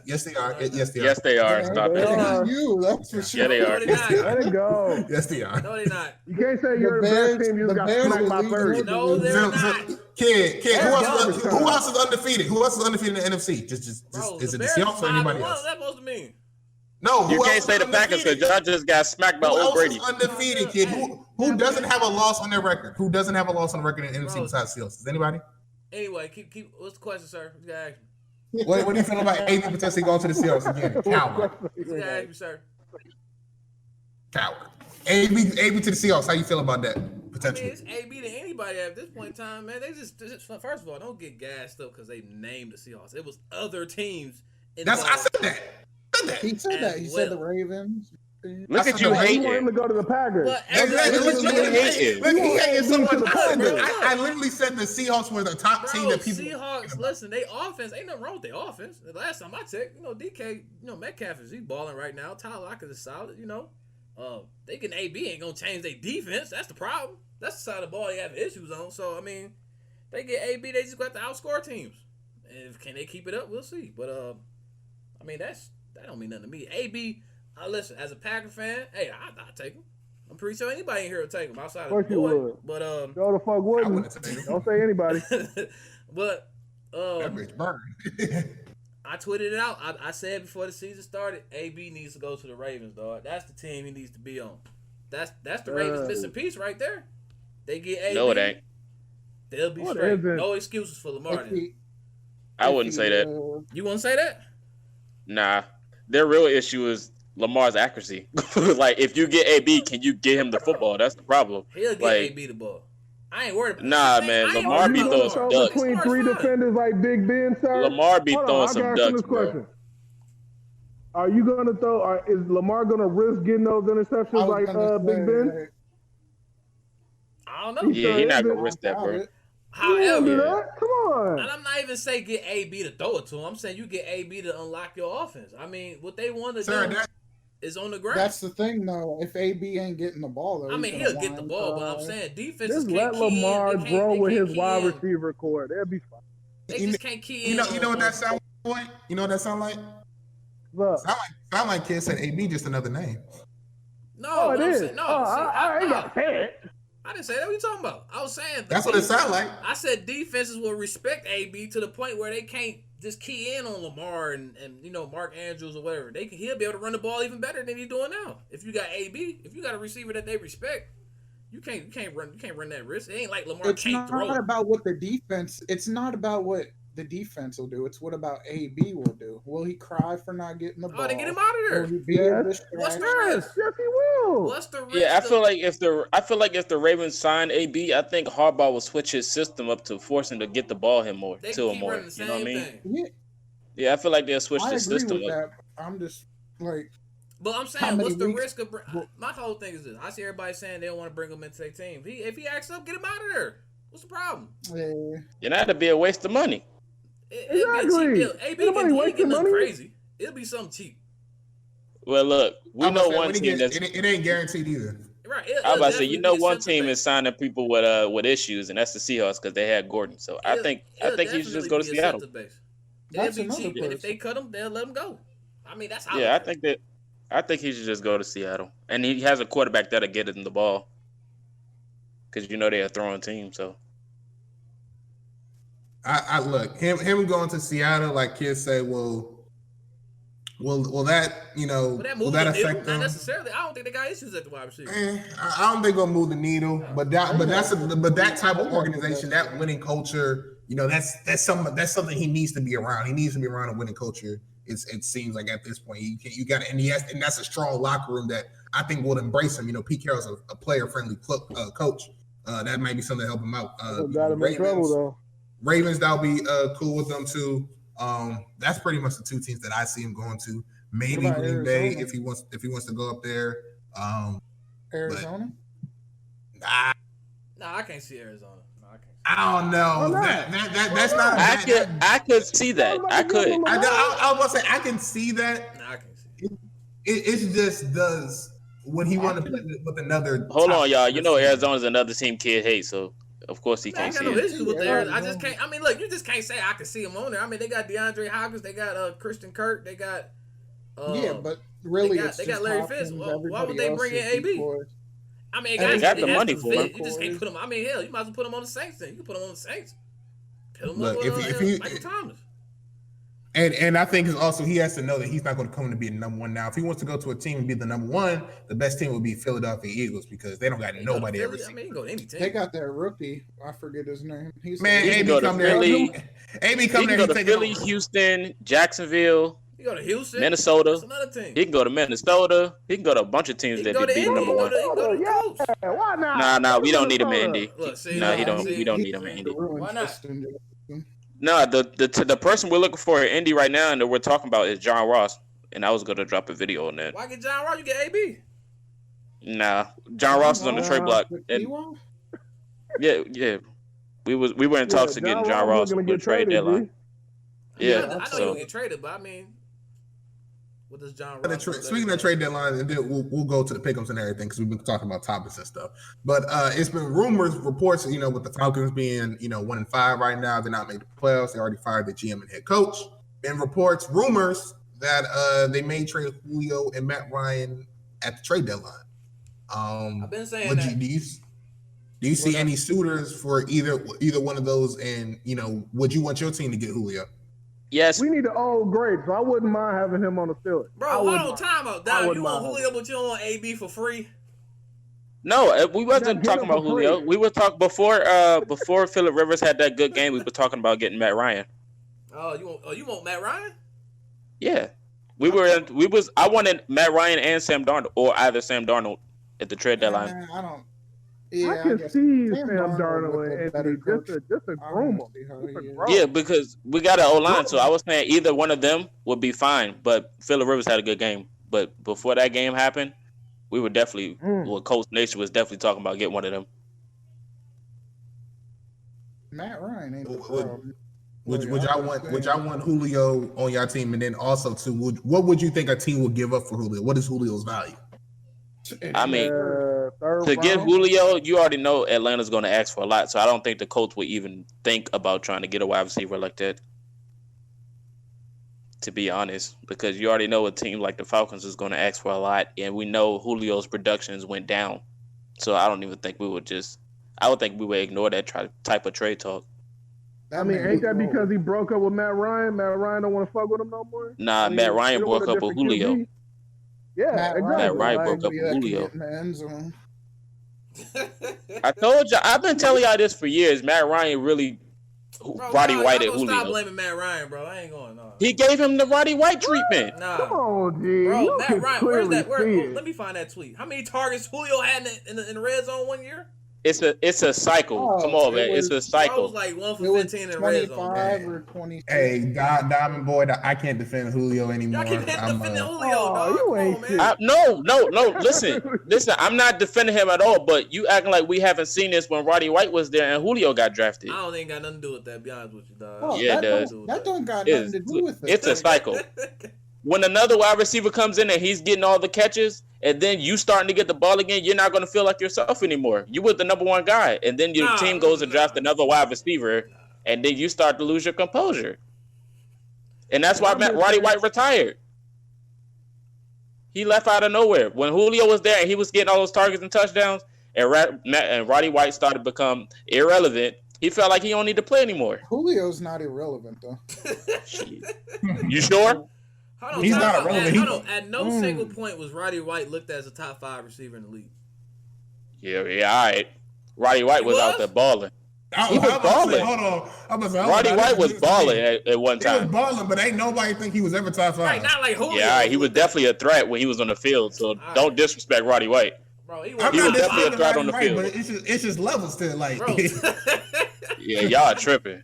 Yes, they are. Yes, they are. Stop it. That's for sure. Yeah, they are. Let it go. Yes, they are. No, they're not. You can't say you're the best team. You just got smacked by 30. No, they're not. Kid, who else is undefeated? Who else is undefeated in the NFC? Just is it the Seahawks or anybody else? What's that supposed to mean? No, you can't say the Packers because y'all just got smacked by old Brady. Who else is undefeated, kid? Who doesn't have a loss on their record? Who doesn't have a loss on the record in NFC besides Seahawks? Is anybody? Anyway, keep. What's the question, sir? You gotta ask me. What do you feel about AB potentially going to the Seahawks again? Coward. You gotta ask me, sir. Coward. AB to the Seahawks. How you feel about that potentially? I mean, it's AB to anybody at this point in time, man. They just first of all, don't get gassed up because they named the Seahawks. It was other teams. I said that. He said that. He said the Ravens. Look at you hating. You want him to go to the Packers. Look at he hating so much. I literally said the Seahawks were the top team that people. Seahawks, listen, they offense ain't nothing wrong with their offense. The last time I checked, DK, Metcalf is balling right now. Tyler Lockett is solid. They can AB ain't gonna change their defense. That's the problem. That's the side of the ball they have issues on. So I mean, they get AB, they just got to outscore teams. And can they keep it up? We'll see. But I mean that don't mean nothing to me. AB. Listen, as a Packer fan, hey, I'll take him. I'm pretty sure anybody in here will take him outside of the boy. But go the fuck wouldn't. Don't say anybody. But that bitch burned. I tweeted it out. I said before the season started, AB needs to go to the Ravens, dog. That's the team he needs to be on. That's the Ravens missing piece right there. They get AB. No, it ain't. They'll be straight. No excuses for Lamar. I wouldn't say that. You wouldn't say that? Nah. Their real issue is Lamar's accuracy. Like, if you get AB, can you get him the football? That's the problem. He'll get AB the ball. I ain't worried about that. Nah, man. Lamar be throwing some ducks. Between 3 defenders like Big Ben, sir? Lamar be throwing some ducks, bro. Are you gonna throw? Is Lamar gonna risk getting those interceptions like Big Ben? I don't know. Yeah, he's not gonna risk that, bro. However, come on. And I'm not even saying get AB to throw it to him. I'm saying you get AB to unlock your offense. I mean, what they want to do is on the ground. That's the thing, though. If AB ain't getting the ball, though, I mean, he'll get the ball, but I'm saying defenses just can't let Lamar grow with his wide receiver core. They'll be fine. They just can't key in. You know what that sound like? You know what that sound like? Look. Sound like kids said AB just another name. No, it is. Saying, no, I ain't got to say it. I didn't say that. What are you talking about? I was saying that's what it sounded like. I said defenses will respect AB to the point where they can't just key in on Lamar and Mark Andrews or whatever. He'll be able to run the ball even better than he's doing now. If you got AB, if you got a receiver that they respect, you can't run that risk. It ain't like Lamar can't throw. It's not about what the defense. It's not about what the defense will do. It's what about AB will do. Will he cry for not getting the ball? Oh, they get him out of there. Will he be a distraction? What's the risk? Yes, he will. What's the risk? Yeah, I feel like if the Ravens sign AB, I think Harbaugh will switch his system up to force him to get the ball more. You know what I mean? Yeah, I feel like they'll switch the system up. I'm just like. But I'm saying, what's the risk of? My whole thing is this: I see everybody saying they don't want to bring him into their team. If he acts up, get him out of there. What's the problem? Yeah, that'd be a waste of money. Exactly. AB can look crazy. It'll be something cheap. Well, look, we know one team it ain't guaranteed either. Right. I was about to say, one team is signing people with issues, and that's the Seahawks because they had Gordon. So I think he should just go to Seattle. That'd be cheap, and if they cut him, they'll let him go. I mean, that's how. Yeah, I think he should just go to Seattle, and he has a quarterback that'll get him the ball because they're a throwing team. So. I look him going to Seattle, like kids say, will that will that affect them? Not necessarily. I don't think they got issues at the wide receiver. I don't think they'll move the needle, but that type of organization, that winning culture, that's something he needs to be around. He needs to be around a winning culture. It seems like at this point you got and that's a strong locker room that I think will embrace him. Pete Carroll's a player friendly coach. That might be something to help him out. Got him in trouble though. Ravens, that'll be cool with them too. That's pretty much the two teams that I see him going to. Maybe Green Bay if he wants to go up there. Arizona? Nah, I can't see Arizona. I don't know. That's not. I could see that. I could. I was going to say I can see that. Nah, I can't see it just does when he want to play with another. Hold on, y'all. Arizona's another team kid hates, so. Of course he can't see it. No issues with theirs. I just can't. I mean, look, you just can't say I can see him on there. I mean, they got DeAndre Hopkins, they got Christian Kirk, they got. But really, they got Larry Fitz. Why would they bring in AB? I mean, they got the money for him. You just can't put him. I mean, hell, you might as well put him on the Saints. Then you can put him on the Saints. Put him on Michael Thomas. And I think also he has to know that he's not going to come to be the number one now. If he wants to go to a team and be the number one, the best team would be Philadelphia Eagles because they don't got nobody ever. I mean, you go to any team. They got that rookie. I forget his name. AB come there. AB come there. He can go to Philly, Houston, Jacksonville. You go to Houston, Minnesota. That's another team. He can go to Minnesota. He can go to a bunch of teams that be number one. Why not? Nah, we don't need him in Indy. We don't need him in Indy. Why not? No, the person we're looking for in Indy right now and that we're talking about is John Ross, and I was gonna drop a video on that. Why get John Ross? You get AB. Nah, John Ross is on the trade block. Yeah. We were in talks to getting John Ross on the trade deadline. Yeah, I know he'll get traded, but I mean, what does John Ross? Speaking of trade deadline, and then we'll go to the pick'ems and everything because we've been talking about topics and stuff. But it's been reports, with the Falcons being 1-5 right now, they're not making the playoffs. They already fired the GM and head coach. And rumors that they may trade Julio and Matt Ryan at the trade deadline. I've been saying that. Do you see any suitors for either one of those? And would you want your team to get Julio? Yes. We need an old great, so I wouldn't mind having him on the field. Bro, hold on, time out. Down. You want Julio, but you don't want AB for free? No, we wasn't talking about Julio. We were talking before Phillip Rivers had that good game. We were talking about getting Matt Ryan. You want Matt Ryan? Yeah, I wanted Matt Ryan and Sam Darnold, or either Sam Darnold at the trade deadline. Yeah, I can see Sam Darnold and Andy just a groom him. Yeah, because we got an O-line, so I was saying either one of them would be fine. But Phillip Rivers had a good game. But before that game happened, we were definitely, Coach Nation was definitely talking about getting one of them. Matt Ryan ain't the problem. Would y'all want Julio on your team, and then also too, what would you think a team would give up for Julio? What is Julio's value? I mean, to get Julio, you already know Atlanta's going to ask for a lot, so I don't think the Colts would even think about trying to get a wide receiver like that. To be honest, because you already know a team like the Falcons is going to ask for a lot, and we know Julio's productions went down, so I don't even think we would just. I would think we would ignore that type of trade talk. I mean, ain't that because he broke up with Matt Ryan? Matt Ryan don't want to fuck with him no more? Nah, Matt Ryan broke up with Julio. QB. Yeah, Matt Ryan broke up with Julio. I told you, I've been telling y'all this for years. Matt Ryan really Roddy White at Julio. Stop blaming Matt Ryan, bro. I ain't going on. He gave him the Roddy White treatment. Nah. Come on, G. Bro, Matt Ryan, where's that? Let me find that tweet. How many targets Julio had in the red zone 1 year? It's a cycle. Come on, man. It's a cycle. I was like 1 for 15 in the red zone. 25 or 20. Hey, Diamond Boy, I can't defend Julio anymore. Y'all can't defend Julio, dog. You ain't shit. No. Listen. I'm not defending him at all. But you acting like we haven't seen this when Roddy White was there and Julio got drafted. I don't think it got nothing to do with that. To be honest with you, dog. Oh, yeah, it does. That don't got nothing to do with it. It's a cycle. When another wide receiver comes in and he's getting all the catches, and then you starting to get the ball again, you're not going to feel like yourself anymore. You were the number one guy, and then your team goes and drafts another wide receiver, and then you start to lose your composure. And that's why Roddy White retired. He left out of nowhere. When Julio was there and he was getting all those targets and touchdowns, and Roddy White started to become irrelevant, he felt like he don't need to play anymore. Julio's not irrelevant, though. You sure? He's not irrelevant. At no single point was Roddy White looked as a top 5 receiver in the league. Yeah, all right. Roddy White was out there balling. He was balling. Hold on. Roddy White was balling at one time. He was balling, but ain't nobody think he was ever top 5. Right, not like Julio. Yeah, all right. He was definitely a threat when he was on the field, so don't disrespect Roddy White. Bro, he was definitely a threat on the field. But it's just levels to it, like. Yeah, y'all tripping.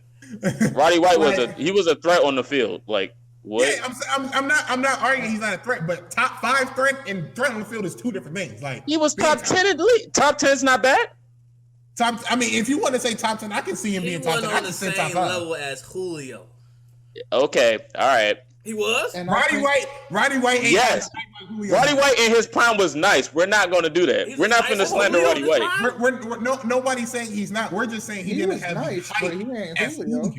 Roddy White was a threat on the field, like. What? Yeah, I'm not arguing he's not a threat, but top 5 threat and threat on the field is 2 different things. Like he was top 10 in the league. Top 10's not bad. I mean, if you want to say top 10, I can see him being top 10. He was on the same level as Julio. Okay, all right. He was? And Roddy White ain't yes. Roddy White in his prime was nice. We're not going to do that. We're not going to slander Roddy White. Nobody's saying he's not. We're just saying he didn't have nice, but he ain't Julio.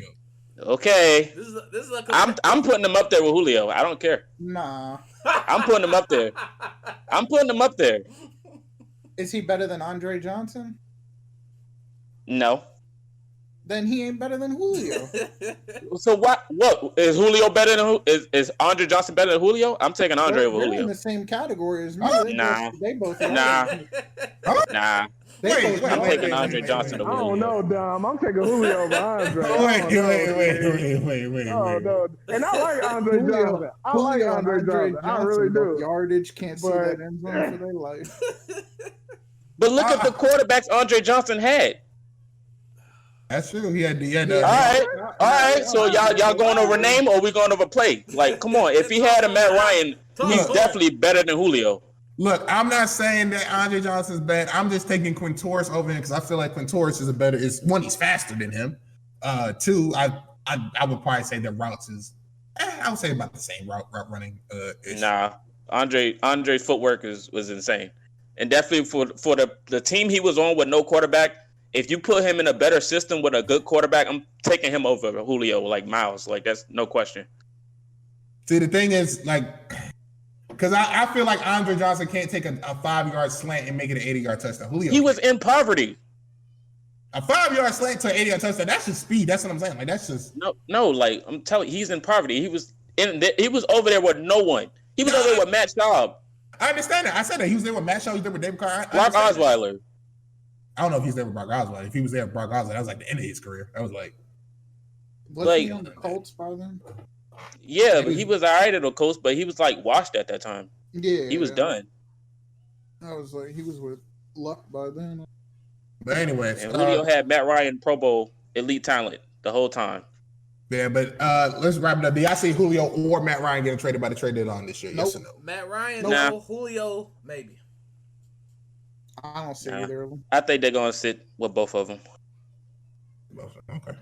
Okay. This is like I'm putting him up there with Julio. I don't care. Nah. I'm putting him up there. Is he better than Andre Johnson? No. Then he ain't better than Julio. So what is Julio better than is Andre Johnson better than Julio? I'm taking Andre over Julio. They're in the same category as me. They both. Nah. I'm taking Andre Johnson over Julio. I don't know, Dom. I'm taking Julio over Andre. Wait. Oh, no. And I like Andre Johnson. I really do. Yardage, can't see that end zone for their life. But look at the quarterbacks Andre Johnson had. That's true. He had all right. So y'all going over name or we going over play? Like, come on. If he had a Matt Ryan, he's definitely better than Julio. Look, I'm not saying that Andre Johnson's bad. I'm just taking Quintorris over him because I feel like Quintorris is one, he's faster than him. 2, I would probably say the routes is I would say about the same route running. Nah, Andre's footwork was insane, and definitely for the team he was on with no quarterback. If you put him in a better system with a good quarterback, I'm taking him over Julio like miles. Like that's no question. See, the thing is like. Because I feel like Andre Johnson can't take a 5-yard slant and make it an 80-yard touchdown. Julio he was in poverty. A 5-yard slant to an 80-yard touchdown, that's just speed. That's what I'm saying. Like that's just no. Like I'm telling you, he's in poverty. He was over there with no one. He was over there with Matt Schaub. I understand that. I said that he was there with Matt Schaub. He was there with David Carr. Brock Osweiler. I don't know if he's there with Brock Osweiler. If he was there with Brock Osweiler, that was like the end of his career. That was like. Was he on the Colts by then? Yeah, but he was all right at the Colts, but he was like washed at that time. Yeah, he was done. I was like, he was with Luck by then. But anyways, and Julio had Matt Ryan Pro Bowl elite talent the whole time. Yeah, but let's wrap it up. Do y'all see Julio or Matt Ryan getting traded by the trade deadline this year? Nope. Yes or no? Matt Ryan, Nah. no. Julio, maybe. I don't see either of them. I think they're gonna sit with both of them. Okay.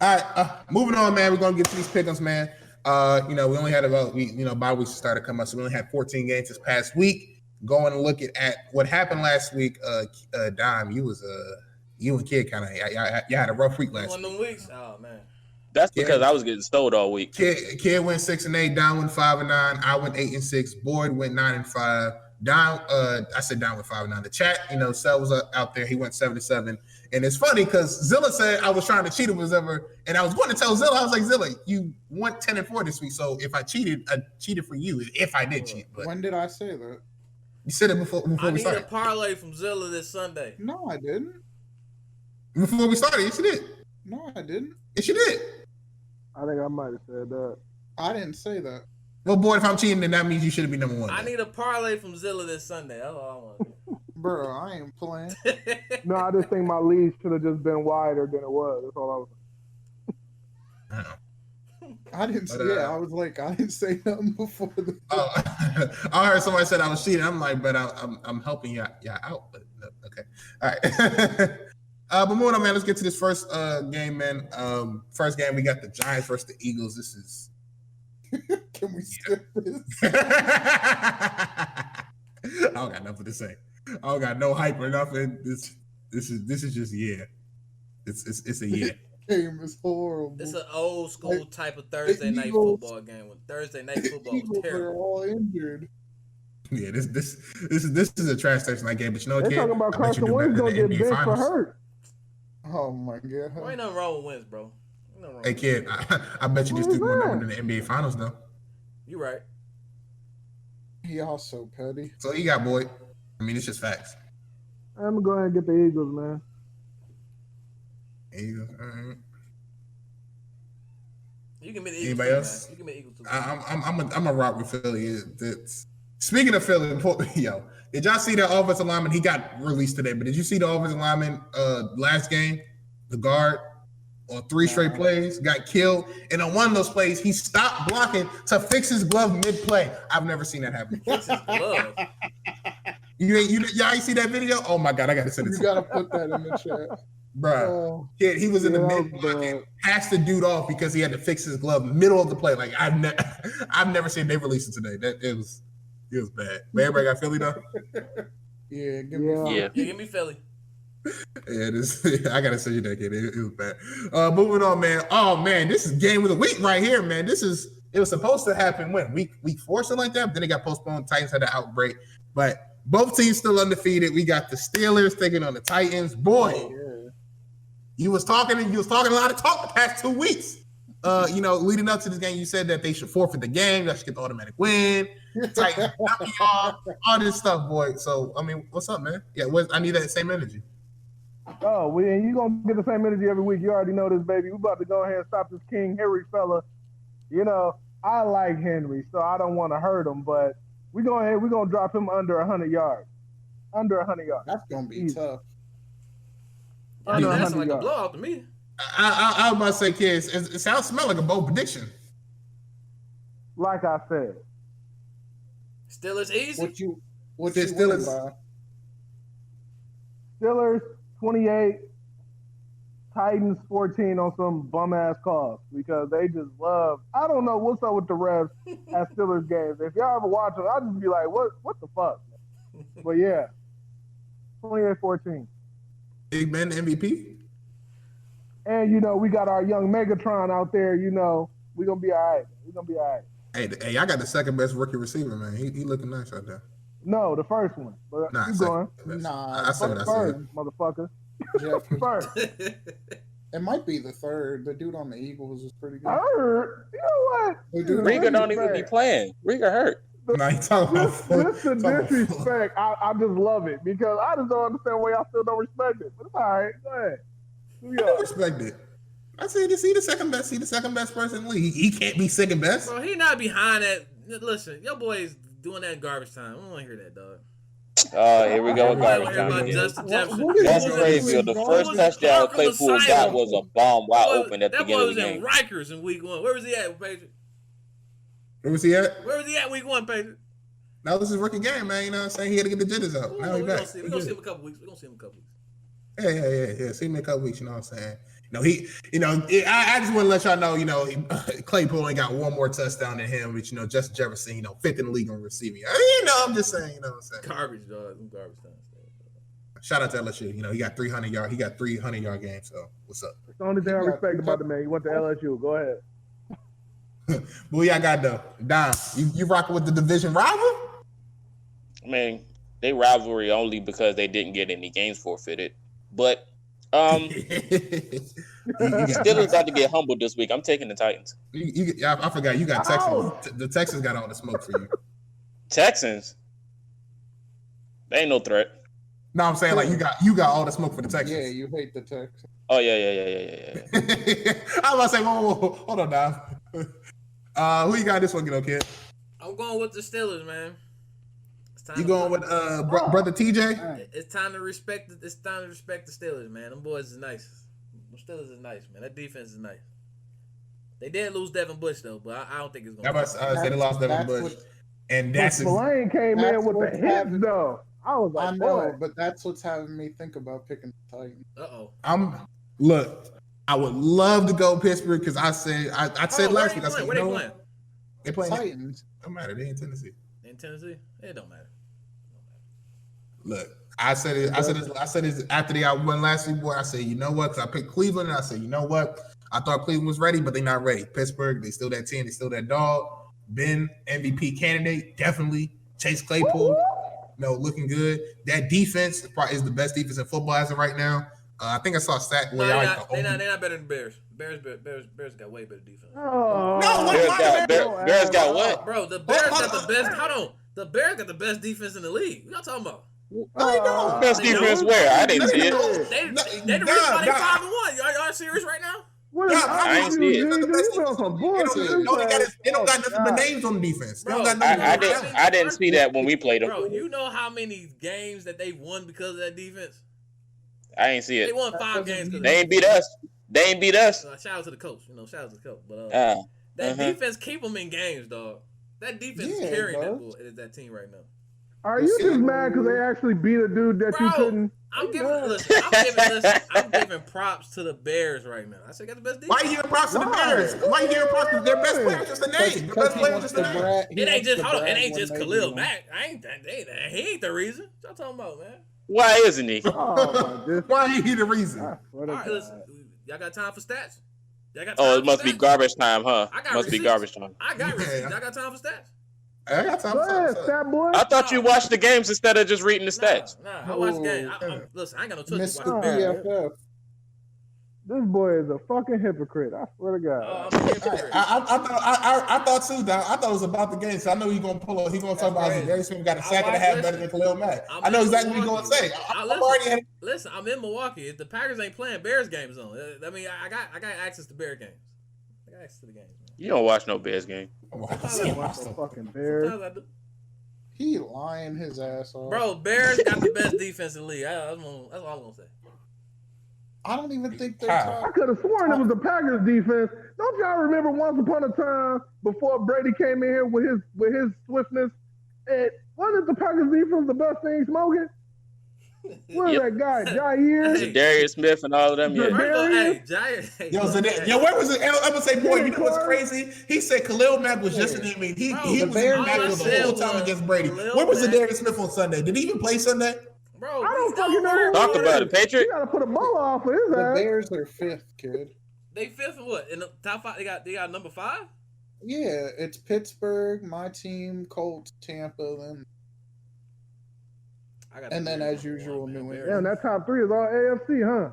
All right, moving on, man. We're gonna get to these pick'ems, man. We only had bye weeks started coming up, so we only had 14 games this past week. Going and looking at what happened last week. Dime, you and Kid kind of you had a rough week last week. One of them weeks. Oh man. That's because I was getting stowed all week. Kid went 6-8, Don went 5-9, I went 8-6, Boyd went 9-5. Don, I said Don went 5-9. The chat, Sel was out there. He went 7-7, and it's funny because Zilla said I was trying to cheat him whatever, and I was going to tell Zilla, I was like, Zilla, you went 10-4 this week, so if I cheated for you. If I did cheat, but When did I say that? you said it before I we need started. a parlay from Zilla this Sunday. No, I didn't. Before we started, yes, you did. No, I didn't. Yes, you did. I think I might have said that. I didn't say that. Well, Boyd, if I'm cheating, then that means you should be number one. I need a parlay from Zilla this Sunday. That's all I want. Bro, I ain't playing. No, I just think my lead should have just been wider than it was. That's all I was. I didn't say, I was like, I didn't say nothing before the I heard somebody said I was cheating. I'm like, but I'm helping you out. But no, okay, all right. But moving on, man. Let's get to this first game, man. First game, we got the Giants versus the Eagles. This is. Can we skip this? I don't got nothing to say. I don't got no hype or nothing. This is just It's a yeah. Game is horrible. It's an old school type of Thursday night football game. When Thursday night football was Eagles terrible. are all injured. Yeah, this is a trash Thursday night game. But you know what, They're kid? talking about I bet you Carson do Wentz better gonna than get the NBA benched for Finals. hurt. Oh my god. There ain't nothing wrong with Wentz, bro. Hey, kid, I bet you this dude went over in the NBA Finals, though. You right. Y'all so petty. So you got Boyd. I mean, it's just facts. I'm gonna go ahead and get the Eagles, man. Eagles, all right. You can be the Eagles. Anybody too, else? man. You can be the Eagles too. I'm a rock with Philly. Speaking of Philly, yo, did y'all see that offensive lineman? He got released today, but did you see the offensive lineman last game? The guard on 3 straight plays got killed, and on one of those plays, he stopped blocking to fix his glove mid-play. I've never seen that happen. Fix his glove. Y'all see that video? Oh my god, I gotta send it. You gotta put that in the chat. Bro, kid, he was in the mid blocking, passed the dude off because he had to fix his glove middle of the play. Like I've never seen they release it today. It was bad. But everybody got Philly though. Yeah, give me Give me Philly. Yeah, I gotta send you that, kid. It was bad. Moving on, man. Oh man, this is game of the week right here, man. It was supposed to happen when week 4, something like that. But then it got postponed. Titans had an outbreak, but both teams still undefeated. We got the Steelers taking on the Titans. Boy, you was talking a lot of talk the past 2 weeks. Leading up to this game, you said that they should forfeit the game. That should get the automatic win. Titans, all this stuff, boy. So, I mean, what's up, man? Yeah, I need that same energy. Oh, and you gonna get the same energy every week. You already know this, baby. We about to go ahead and stop this King Henry fella. I like Henry, so I don't want to hurt him, but we're gonna drop him under 100 yards. Under 100 yards. That's gonna be tough. That sounds like a blowout to me. I was about to say, kids, it smell like a bold prediction. Like I said. Steelers easy. What you Steelers? by? Steelers 28, Titans 14 on some bum ass calls because they just love. I don't know what's up with the refs at Steelers games. If y'all ever watch them, I'll just be like, what the fuck? But yeah, 28-14. Big Ben MVP. And we got our young Megatron out there. We're gonna be all right. Hey, I got the second best rookie receiver, man. He looking nice out there. No, the first one. But keep going. I said what I said. Motherfucker. First. It might be the third. The dude on the Eagles is pretty good. Third? You know what? Riga don't even be playing. Riga hurt. Nah, he talking about This the disrespect. I just love it because I just don't understand why y'all still don't respect it. But it's all right. Go ahead. I don't respect it. I said, is he the second best? He the second best person in the league. He can't be second best. Bro, he not behind that. Listen, your boy is doing that in garbage time. I don't want to hear that, dog. Here we go with garbage time again. That's crazy. The first touchdown Claypool got was a bomb wide open at the beginning of the game. That boy was in Rikers in week 1. Where was he at, Patriot? Where was he at? Week 1, Patriot? That was his rookie game, man. You know what I'm saying? He had to get the jitters out. Now he's back. We're going to see him in a couple weeks. Yeah. See him in a couple weeks, you know what I'm saying? I just want to let y'all know, Claypool only got one more touchdown than him, which, Justin Jefferson, 5th in the league on receiving. I'm just saying, you know what I'm saying? Garbage, dog. Garbage time. Shout out to LSU. He got 300 yards. He got 300-yard games. So what's up? It's the only thing I respect about the man. He went to LSU. Go ahead. Who y'all got though? Dom, you rocking with the division rival? I mean, they rivalry only because they didn't get any games forfeited. But Steelers about to get humbled this week. I'm taking the Titans. I forgot you got Texans. The Texans got all the smoke for you. Texans? They ain't no threat. No, I'm saying like you got all the smoke for the Texans. Yeah, you hate the Texans. Oh yeah. I was about to say, whoa, hold on, Dom. Who you got this one, kid? I'm going with the Steelers, man. You going with brother TJ? It's time to respect the Steelers, man. Them boys is nice. Them Steelers is nice, man. That defense is nice. They did lose Devin Bush though, but I don't think it's going. I say they lost Devin Bush, and that's Spillane came in with the hits though. I was like, I know, but that's what's having me think about picking the Titans. Look, I would love to go Pittsburgh because I said last week. Where they playing? They playing Titans. Don't matter. They in Tennessee. It don't matter. Look, I said it after they won last week. Boy, I said, you know what? Because I picked Cleveland, and I said, you know what? I thought Cleveland was ready, but they're not ready. Pittsburgh, they still that team. They still that dog. Ben, MVP candidate, definitely. Chase Claypool, looking good. That defense is the best defense in football as of right now. I think I saw a stat where they're not better than Bears. Bears got way better defense. Bears got what? Bro, the Bears got the best. Hold on, the Bears got the best defense in the league. What y'all talking about? Best defense where? I didn't see it. They the reason why they 5-1. Y'all serious right now? I ain't see it. They don't got nothing but names on the defense. I didn't see that when we played them. Bro, you know how many games that they won because of that defense? I ain't see it. They won 5 games. They ain't beat us. Shout out to the coach. Shout out to the coach. But that defense keep them in games, dog. That defense is carrying that team right now. Are you just mad because they actually beat a dude that you couldn't? I'm giving props to the Bears right now. I said got the best defense. Why are you giving props to the Bears? Why are you giving props to their best player? Just the name. The best player just the name. It ain't just Khalil Mack. He ain't the reason. What y'all talking about, man? Why isn't he? Why ain't he the reason? All right, listen. Y'all got time for stats? It must be garbage time, huh? Must be garbage time. I got receipts. Y'all got time for stats? I got time for stat boy. I thought you watched the games instead of just reading the stats. I watch the game. Listen, I ain't got no touch to watch the Bears. This boy is a fucking hypocrite. I swear to God. I thought too, Don. I thought it was about the game. So I know he's gonna pull up. He's gonna talk about Darius Smith got a sack and a half better than Khalil Mack. I know exactly what he's gonna say. Listen, I'm in Milwaukee. If the Packers ain't playing Bears games on, I mean, I got access to Bear games. I got access to the games. You don't watch no Bears game. I watch the fucking Bears. Sometimes I do. He lying his ass off. Bro, Bears got the best defense in the league. That's all I'm gonna say. I don't even think they're top. I could have sworn it was the Packers defense. Don't y'all remember once upon a time before Brady came in here with his swiftness? And wasn't the Packers defense the best thing smoking? What is that guy, Jair? Darius Smith and all of them. Yo, where was it? I'm gonna say, boy, you know what's crazy? He said Khalil Mack was just an enemy. He was in backfield the whole time against Brady. Where was the Darius Smith on Sunday? Did he even play Sunday? Bro, I don't fucking know. Talk about it, Patriot. You gotta put a ball off of his ass. The Bears are 5th, kid. They 5th in what? In the top 5? They got number 5? Yeah, it's Pittsburgh, my team, Colts, Tampa, and then as usual, New England. Damn, that top 3 is all AFC, huh?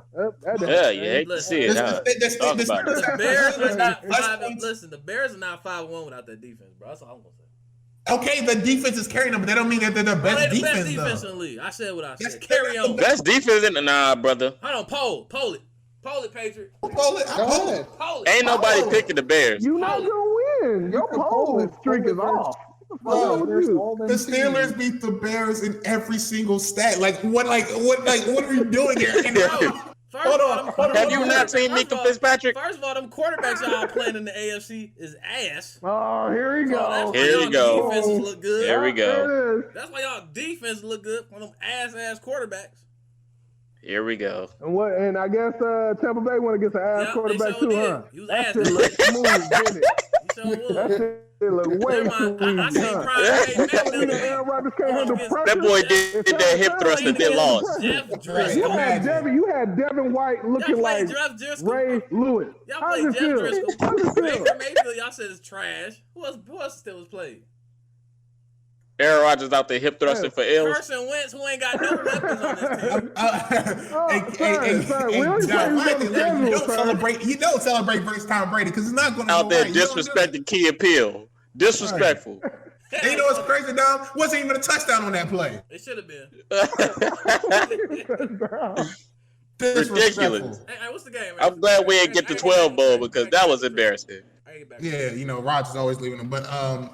You hate to see it. The Bears are not 5. Listen, the Bears are not 5-1 without that defense, bro. That's all I'm gonna say. Okay, the defense is carrying them, but that don't mean that they're the best defense. Best defense in the league. I said what I said. Carry on. Best defense in the brother. Hold on, poll it, Patriot. Poll it. Ain't nobody picking the Bears. You not gonna win. Your poll streak is off. Bro, the Steelers beat the Bears in every single stat. Like what are we doing here? Hold on. Have you not seen Mika Fitzpatrick? First of all, them quarterbacks y'all playing in the AFC is ass. Oh, here we go. Here you go. Defenses look good. There we go. That's why y'all defense look good on them ass quarterbacks. Here we go. And I guess Tampa Bay went against an ass quarterback too, huh? He was ass. That shit look smooth, didn't it? He sure was. That shit look way smooth. I seen Prime. Aaron Rodgers can't handle pressure. That boy did that hip thrust and then lost. You had Devin White looking like Ray Lewis. Y'all played Jeff Driscoll. Baker Mayfield, y'all said it's trash. Who else still was played? Aaron Rodgers out there hip thrusting for L's. Carson Wentz, who ain't got no weapons on this team. You don't celebrate versus Tom Brady because it's not going to out there disrespecting Key and Peele. Disrespectful. And you know what's crazy, Dom? Wasn't even a touchdown on that play. It should have been. Ridiculous. Hey, what's the game? I'm glad we didn't get the 12 bowl because that was embarrassing. Yeah, Rodgers always leaving them. But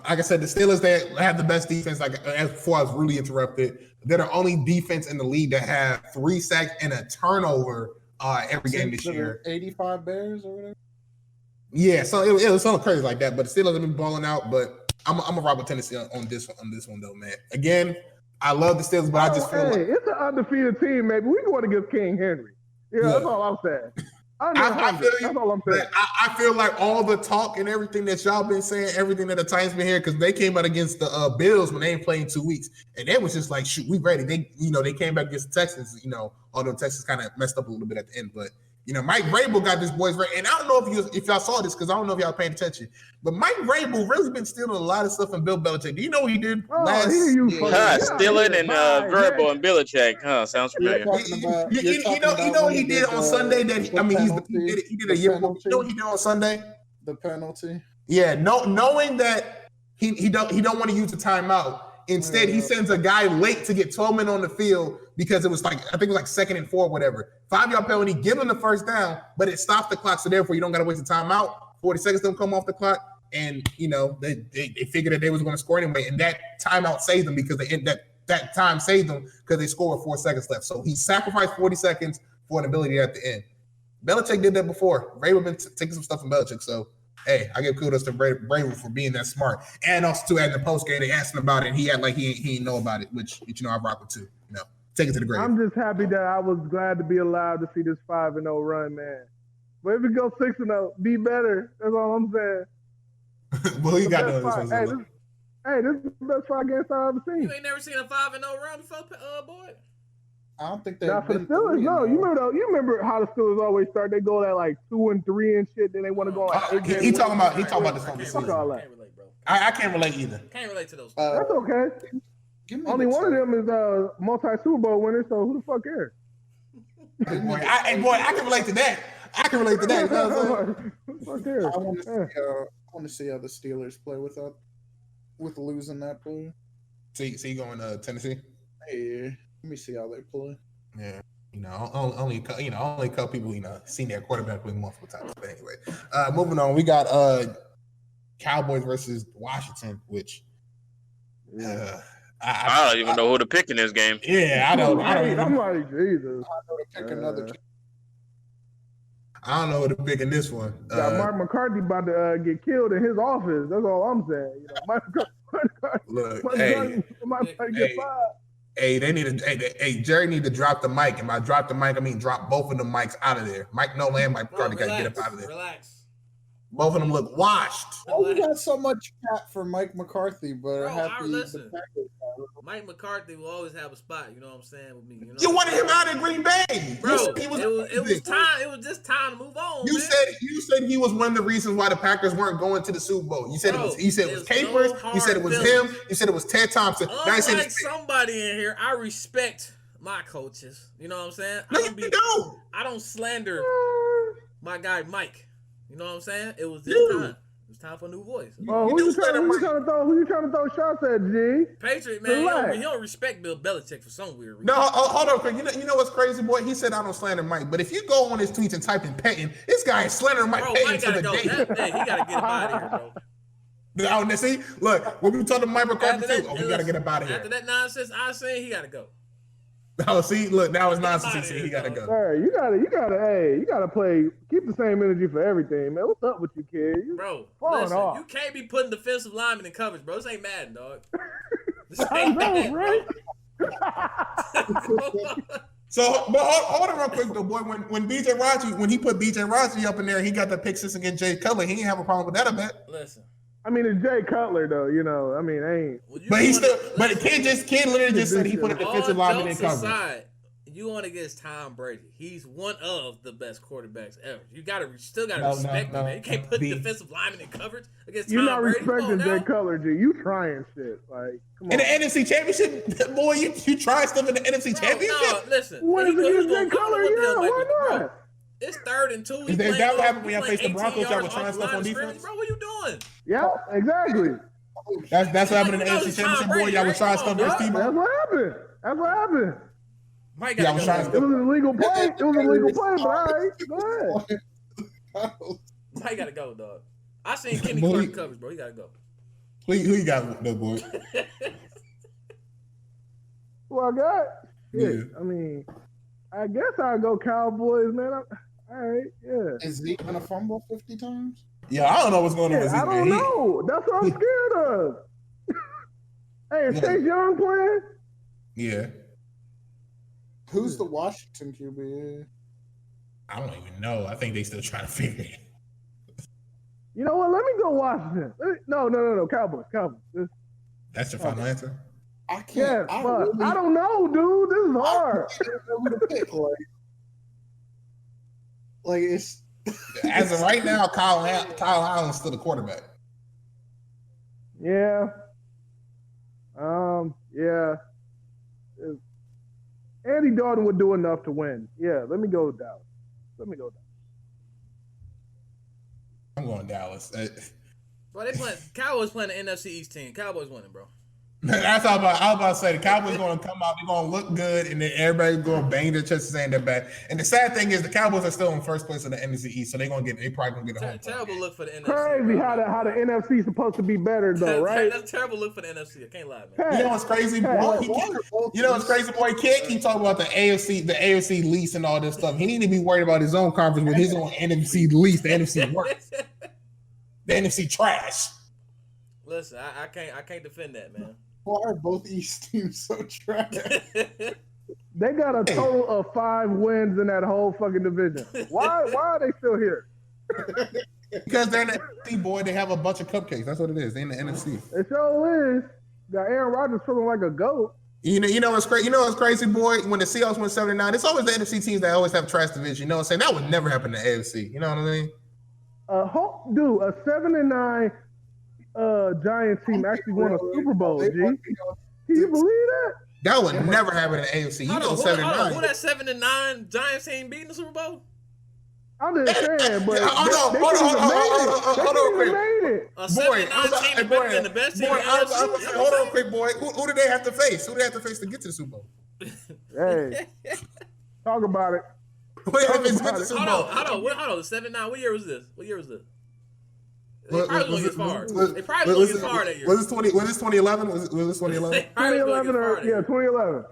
like I said, the Steelers, they have the best defense. Like as far as really interrupted, they're the only defense in the league that have 3 sacks and a turnover every game this year. 85 Bears or whatever. Yeah, so it was something crazy like that. But the Steelers have been balling out. But I'm gonna rock with Tennessee on this one though, man. Again, I love the Steelers, but I just feel like it's an undefeated team. Maybe we going against King Henry. Yeah, that's all I'm saying. I feel that's all I'm saying. I feel like all the talk and everything that y'all been saying, everything that the Titans been here, because they came out against the Bills when they ain't playing 2 weeks, and they was just like, shoot, we ready. They came back against the Texans, although Texas kind of messed up a little bit at the end, but Mike Vrabel got this boys ready, and I don't know if y'all saw this because I don't know if y'all paying attention, but Mike Vrabel really been stealing a lot of stuff from Bill Belichick. Do you know what he did last? Stealing and Verbal and Belichick, sounds familiar. You know what he did on Sunday? He did a year. You know what he did on Sunday? The penalty. Yeah, knowing that he don't want to use the timeout. Instead, he sends a guy late to get 12 men on the field because it was I think it was 2nd and 4, whatever. 5-yard penalty, give him the first down, but it stops the clock, so therefore you don't got to waste the timeout. 40 seconds don't come off the clock, and they figured that they was going to score anyway, and that timeout saved them because that time saved them because they scored with 4 seconds left. So he sacrificed 40 seconds for an ability at the end. Belichick did that before. Vrabel been taking some stuff from Belichick, so. Hey, I give kudos to Vrabel for being that smart, and also too, at the post game they asked him about it, and he had like he didn't know about it, which I rock with too. Take it to the grave. I'm just happy that I was glad to be allowed to see this 5-0 run, man. But if it goes 6-0, be better. That's all I'm saying. Well, you got this one. This is the best 5 games I've ever seen. You ain't never seen a 5-0 run before, boy. I don't think they've been for the Steelers. No, you remember how the Steelers always start? They go at 2-3 and shit. Then they want to go He talking about this from the season. I can't relate either. Can't relate to those. That's okay. Only one of them is multi-Super Bowl winner. So who the fuck cares? I can relate to that. I want to see how the Steelers play with losing that play. So you going to Tennessee? Yeah. Let me see how they play. Yeah, only a couple people seen their quarterback play multiple times. But anyway, moving on, we got Cowboys versus Washington, which I don't even know who to pick in this game. Yeah, I don't. I'm like Jesus. I know to pick another. I don't know who to pick in this one. Mark McCarthy about to get killed in his office. That's all I'm saying. Get fired. Hey, Jerry need to drop the mic. And by drop the mic, I mean drop both of the mics out of there. Mike Nolan and Mike McCarthy got to get up out of there. Relax. Both of them look washed. Oh, we got so much crap for Mike McCarthy, but listen. Mike McCarthy will always have a spot. You know what I'm saying with me. You wanted him out of Green Bay, bro. It was time. It was just time to move on. You said he was one of the reasons why the Packers weren't going to the Super Bowl. You said it was Capers. You said it was him. You said it was Ted Thompson. Unlike somebody in here, I respect my coaches. You know what I'm saying? I don't slander my guy Mike. You know what I'm saying? It was this time. It was time for a new voice. Oh, who you trying to throw shots at, G? Patriot, man. He don't respect Bill Belichick for some weird reason. No, hold on, Craig. You know what's crazy, boy? He said I don't slander Mike, but if you go on his tweets and type in Peyton, this guy is slandering Mike Peyton to the day. He got to get him out of here, bro. See, look, when we talk to Mike McCarthy too, we gotta get up out of here. After that nonsense I saying, he gotta go. Oh, see, look, now it's nonsense. He gotta go. Hey, you gotta play. Keep the same energy for everything, man. What's up with you, kid? Bro, listen, you can't be putting defensive linemen in coverage, bro. This ain't Madden, dog. I know, right? So, but hold on real quick though, boy. When BJ Raji, when he put BJ Raji up in there, he got the pick six against Jay Cutler. He didn't have a problem with that, I bet. Listen. I mean, it's Jay Cutler though, you know. I mean, ain't. But he still. But the kid literally just said he put a defensive lineman in coverage. Aside, you want to get Tom Brady. He's one of the best quarterbacks ever. You still gotta respect him, man. You can't put defensive lineman in coverage against Tom Brady. You're not respecting Jay Cutler, G. You trying shit. Like, come on. In the NFC Championship, boy, you try stuff in the NFC Championship? No, listen. What is it Jay Cutler? Yeah, why not? It's 3rd and 2. Is that what happened when y'all faced the Broncos? Y'all were trying stuff on defense? Bro, what are you doing? Yeah, exactly. That's what happened in the NFC Championship, boy. Y'all were trying stuff versus Tebow. That's what happened. Mike got it was an illegal play. But all right, go ahead. Mike got to go, dog. I seen Kenny Clark coverage, bro. He got to go. Who you got, though, boy? Who I got? Yeah. I mean, I guess I'll go Cowboys, man. All right, yeah. Is Zeke gonna fumble 50 times? Yeah, I don't know what's going on with Zeke. I don't know. That's what I'm scared of. Hey, is Chase Young playing? Yeah. Who's the Washington QB? I don't even know. I think they still trying to figure it. You know what? Let me go Washington. No. Cowboys. That's your final answer? I can't. Yeah, I don't know, dude. This is hard. Like it's as of right now, Kyle Allen's still the quarterback. Yeah. Yeah. Andy Dalton would do enough to win. Yeah, let me go with Dallas. I'm going Dallas. Bro, Cowboys playing the NFC East team. Cowboys winning, bro. That's all I was about to say. The Cowboys going to come out. They're going to look good, and then everybody's going to bang their chests saying they're back. And the sad thing is, the Cowboys are still in first place in the NFC East, so they probably going to get a home. Terrible look for the NFC. Crazy how the NFC is supposed to be better, though, right? That's a terrible look for the NFC. I can't lie, man. You know what's crazy, boy? Boy? He can't talk about the AFC least and all this stuff. He need to be worried about his own conference with his own NFC least, the NFC worst, the NFC trash. Listen, I can't defend that, man. Why are both East teams so trash? They got a total of 5 wins in that whole fucking division. Why are they still here? Because they're in the NFC, boy. They have a bunch of cupcakes. That's what it is. They're in the NFC. It sure is. Got Aaron Rodgers feeling like a goat. You know what's crazy? You know what's crazy, boy? When the Seahawks win 79, it's always the NFC teams that always have trash division. You know what I'm saying? That would never happen in the AFC. You know what I mean? A 7-9 Giants team actually won a Super Bowl, G. Can you believe that? That would never happen in the AFC. You know 7-9. Who that 7-9 Giants team beating the Super Bowl? I'm just saying, but hold on, quick. A 7-9 team better than the best team in the AFC. Hold on, quick, boy. Who did they have to face? Who did they have to face to get to the Super Bowl? Hey, talk about it. Hold on. The 7-9. What year was this? They probably won't get far. They probably won't get far that year. Was this 2011? Was this 2011? 2011 2011.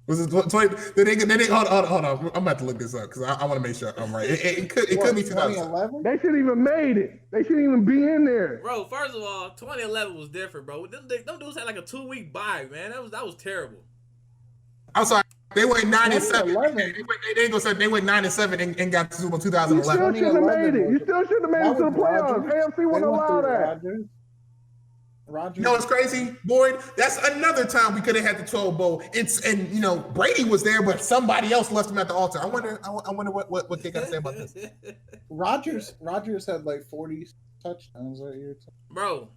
Was it 20? Hold on. I'm about to look this up because I want to make sure I'm right. It could be 2011. They shouldn't even made it. They shouldn't even be in there. Bro, first of all, 2011 was different, bro. Them dudes had like a 2-week bye, man. That was terrible. I'm sorry. They went 9-7. They went 9-7 and got to Super Bowl 2011. You still shouldn't have made it. You still shouldn't have made it to the playoffs. AFC wouldn't allow that. You know what's crazy, Boyd? That's another time we could have had the 12 Bowl. And Brady was there, but somebody else left him at the altar. I wonder what they got to say about this. Rodgers had like 40 touchdowns that year. Bro.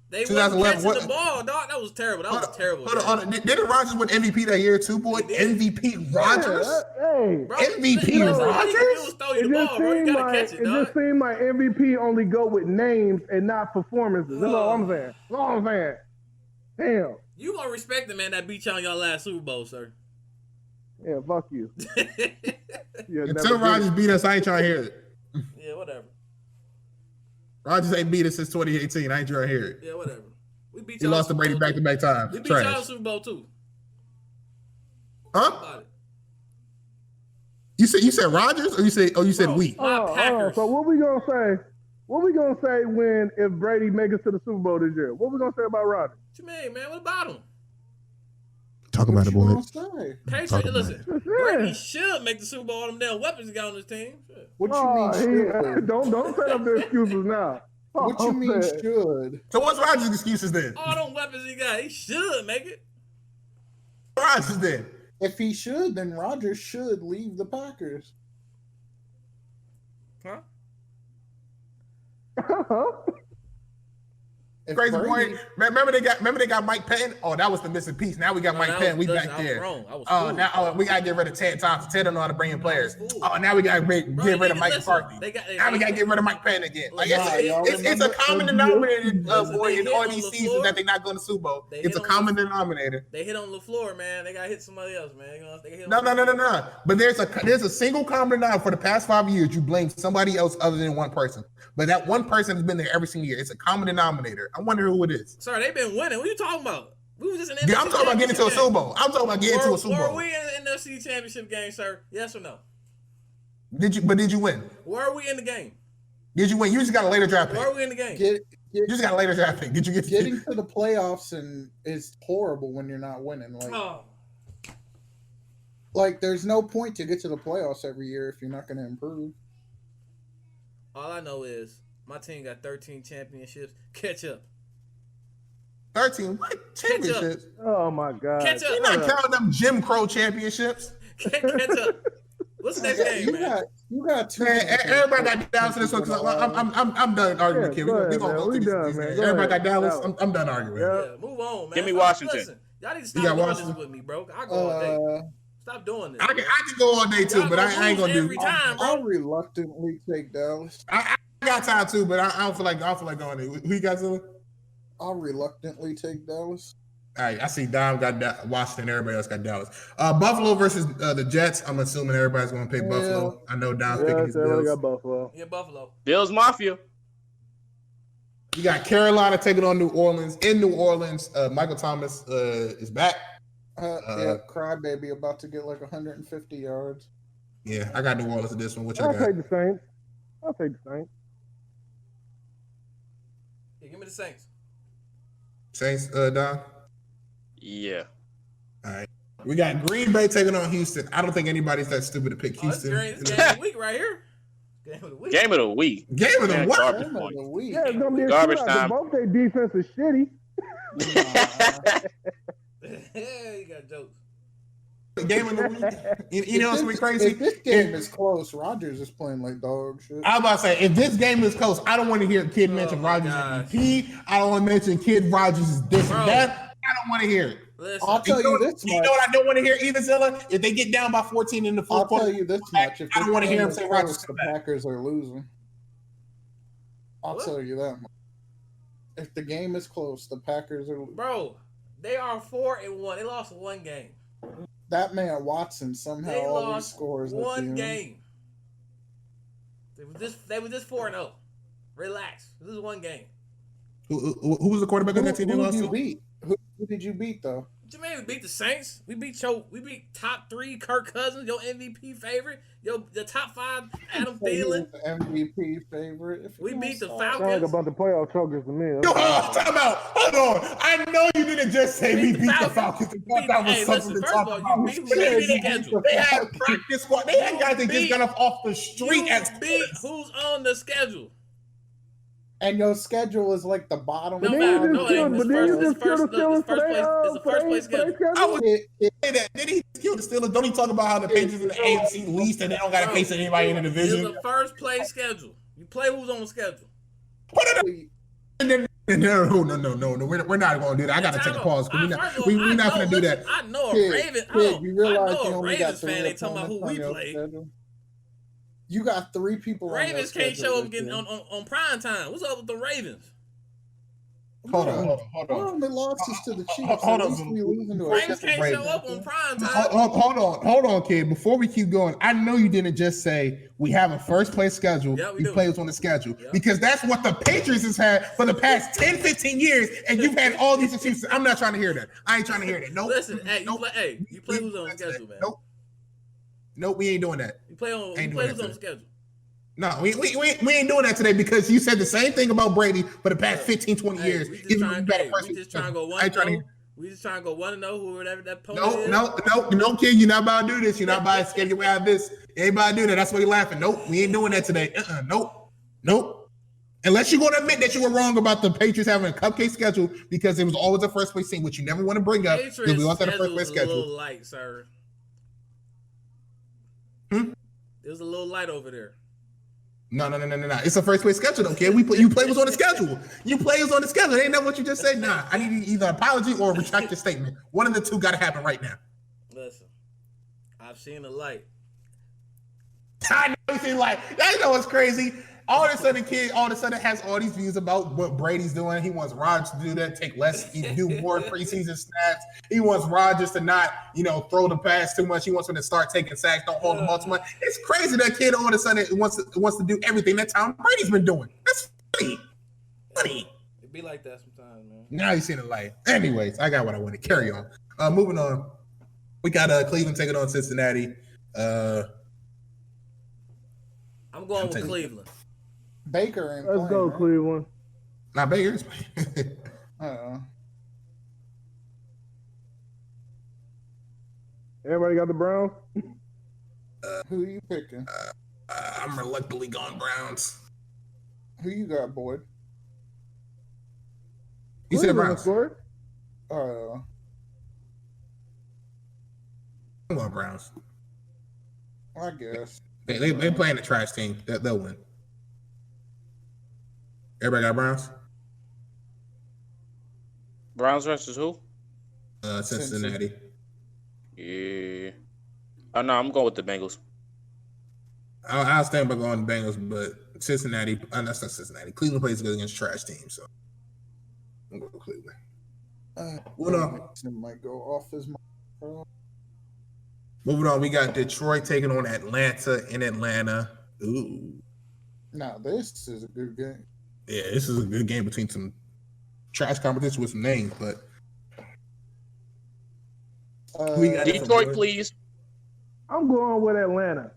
They wasn't catching the ball, dog. That was terrible. That was terrible. Hold on. Didn't Rodgers win MVP that year too, boy? MVP Rodgers? Hey. Bro, MVP Rodgers? It just seemed like MVP only go with names and not performances. That's all I'm saying. Damn. You gonna respect the man that beat you on your last Super Bowl, sir. Yeah, fuck you. Until Rodgers beat us, I ain't trying to hear it. Yeah, whatever. Rodgers ain't beat us since 2018. I ain't trying to hear it. Yeah, whatever. We beat He y'all lost to Brady back-to-back times. We beat Trash. y'all Super Bowl too. Huh? You said Rodgers, or you said we? Packers. So what we gonna say? What we gonna say if Brady makes it to the Super Bowl this year? What we gonna say about Rodgers? What you mean, man? What about him? Talk about it, boy. Listen, Brady should make the Super Bowl. All them damn weapons he got on his team. Shit. What you mean? Don't set up the excuses now. What you mean should? So what's Rodgers' excuses then? All them weapons he got, he should make it. Rodgers then. If he should, then Rodgers should leave the Packers. Huh? Crazy point. Remember they got Mike Patton? Oh, that was the missing piece. Now we got Mike Patton. We back there. Now we gotta get rid of Ted Thompson. Ted don't know how to bring in players. Oh, now we gotta get rid of Mike McCarthy. Now we gotta get rid of Mike Patton again. Like it's a common denominator, boy, in all these seasons that they're not going to Super Bowl. It's a common denominator. They hit on LaFleur, man. They gotta hit somebody else, man. No. But there's a single common denominator for the past 5 years. You blame somebody else other than one person. But that one person has been there every single year. It's a common denominator. I wonder who it is. Sorry, they've been winning. What are you talking about? We was just in NFC I'm talking about getting to a Super Bowl. I'm talking about getting to a Super Bowl. Were we in the NFC Championship game, sir? Yes or no? Did you win? Were we in the game? Did you win? You just got a later draft pick. Were we in the game? You just got a later draft pick. Did you getting to the playoffs and is horrible when you're not winning. Like there's no point to get to the playoffs every year if you're not going to improve. All I know is my team got 13 championships. Catch up. 13 what championships? Oh my God! Catch up. You're not counting them Jim Crow championships. Catch up. What's the next game, man? You got two. Man, everybody got Dallas in this one because I'm done arguing, kid. We're gonna go through these, man. Everybody got Dallas. I'm done arguing. Yeah, move on, man. Give me Washington. Listen, y'all need to stop doing this with me, bro. I go all day. Stop doing this. I can go all day too, but I ain't gonna do. Every time, bro. I'll reluctantly take Dallas. I got time too, but I don't feel like going there. Who you got, Zilla? I'll reluctantly take Dallas. All right, I see Dom got Washington. Everybody else got Dallas. Buffalo versus the Jets. I'm assuming everybody's going to pick Buffalo. I know Dom's picking his Bills. Got Buffalo. Yeah, Buffalo. Bills Mafia. You got Carolina taking on New Orleans. In New Orleans, Michael Thomas is back. Crybaby about to get like 150 yards. Yeah, I got New Orleans in this one. Which I'll take the Saints. Yeah, give me the Saints. Saints, Don? Yeah. All right. We got Green Bay taking on Houston. I don't think anybody's that stupid to pick Houston. This game of the week right here. Game of the week. Game of the week. Yeah, it's going to be a garbage shootout. time. Both their defense is shitty. Yeah, you got jokes. Game of the week. You know what's crazy? If this game is close, Rodgers is playing like dog shit. I was about to say, if this game is close, I don't want to hear a kid mention Rodgers MVP. I don't want to mention Kid Rodgers is this and that. I don't want to hear it. Listen, I'll tell you this much. You know what I don't want to hear either, Zilla? If they get down by 14 in the fourth quarter, I'll tell you this much. If I don't want to hear him say Rodgers. The Packers are losing. I'll tell you that much. If the game is close, the Packers are losing. Bro, they are 4-1. They lost one game. That man Watson somehow always scores. One game. They were just 4-0. Relax. This is one game. Who was the quarterback on that team? Who did you beat? Who did you beat though? What you mean we beat the Saints? We beat top 3 Kirk Cousins, your MVP favorite, the top 5 Adam Thielen. MVP favorite. We beat the Sound Falcons. like about the playoff chokers to me. Hold on. I know you didn't just say we beat the Falcons. That was something to talk about. They had practice squad. They had guys that just got off the street. Who's on the schedule? And your schedule is like the bottom. But then you just killed the Steelers for the first place schedule. I would say that. Did he kill the Steelers? Don't he talk about how the Patriots in the AFC least and they don't got to face anybody in the division? It's the first place schedule. You play who's on the schedule. No. We're not going to do that. I got to take a pause. We're not going to do that. I know a Raven. I know a Ravens fan. They talking about who we play. You got 3 people. Ravens can't show up getting on prime time. What's up with the Ravens? Hold on. The losses to the Chiefs. Hold At on. least we losing to Ravens can't show up on prime time. Hold on, kid. Before we keep going, I know you didn't just say we have a first place schedule. Yeah, we These do. players on the schedule. Yeah. Because that's what the Patriots has had for the past 10, 15 years, and you've had all these excuses. I'm not trying to hear that. I ain't trying to hear that. Nope. Listen, you play who's on the schedule, man. Nope, we ain't doing that. You play who's on the schedule. No, we ain't doing that today because you said the same thing about Brady for the past 15, 20 years. We just trying to go 1-0. We just trying to go 1-0, whoever that opponent is. No, kid, you're not about to do this. You're not about to scare your way out of this. You ain't about to do that. That's why you're laughing. Nope, we ain't doing that today. Nope. Unless you're going to admit that you were wrong about the Patriots having a cupcake schedule because it was always a first place team, which you never want to bring up. Patriots we also had a first place schedule. A little light, sir. It was a little light over there. No. It's a first place schedule, okay? You play was on the schedule. You play was on the schedule. Ain't that what you just said? Nah, I need either an apology or a retracted statement. One of the two got to happen right now. Listen, I've seen the light. I know you seen light. You know what's crazy? All of a sudden has all these views about what Brady's doing. He wants Rodgers to do that, do more preseason snaps. He wants Rodgers to not, throw the pass too much. He wants him to start taking sacks, don't hold the ball too much. It's crazy that kid all of a sudden wants to do everything that Tom Brady's been doing. That's funny. It be like that sometimes, man. Now you seen the light. Anyways, I got what I want to carry on. Moving on. We got Cleveland taking on Cincinnati. I'm going with Cleveland. Baker ain't Let's go, right? Cleveland. Not Baker's playing. Everybody got the Browns? Who you picking? I'm reluctantly going Browns. Who you got, Boyd? You said Browns. I'm going Browns. I guess. They playing a trash team. They'll win. Everybody got Browns? Browns versus who? Cincinnati. Yeah. Oh, no, I'm going with the Bengals. I'll stand by going the Bengals, but Cincinnati, that's not Cincinnati. Cleveland plays good against trash teams, so I'm going to Cleveland. Might go off his mind. Moving on, we got Detroit taking on Atlanta in Atlanta. Ooh. Now, this is a good game. Yeah, this is a good game between some trash competition with some names, but Detroit, please. I'm going with Atlanta.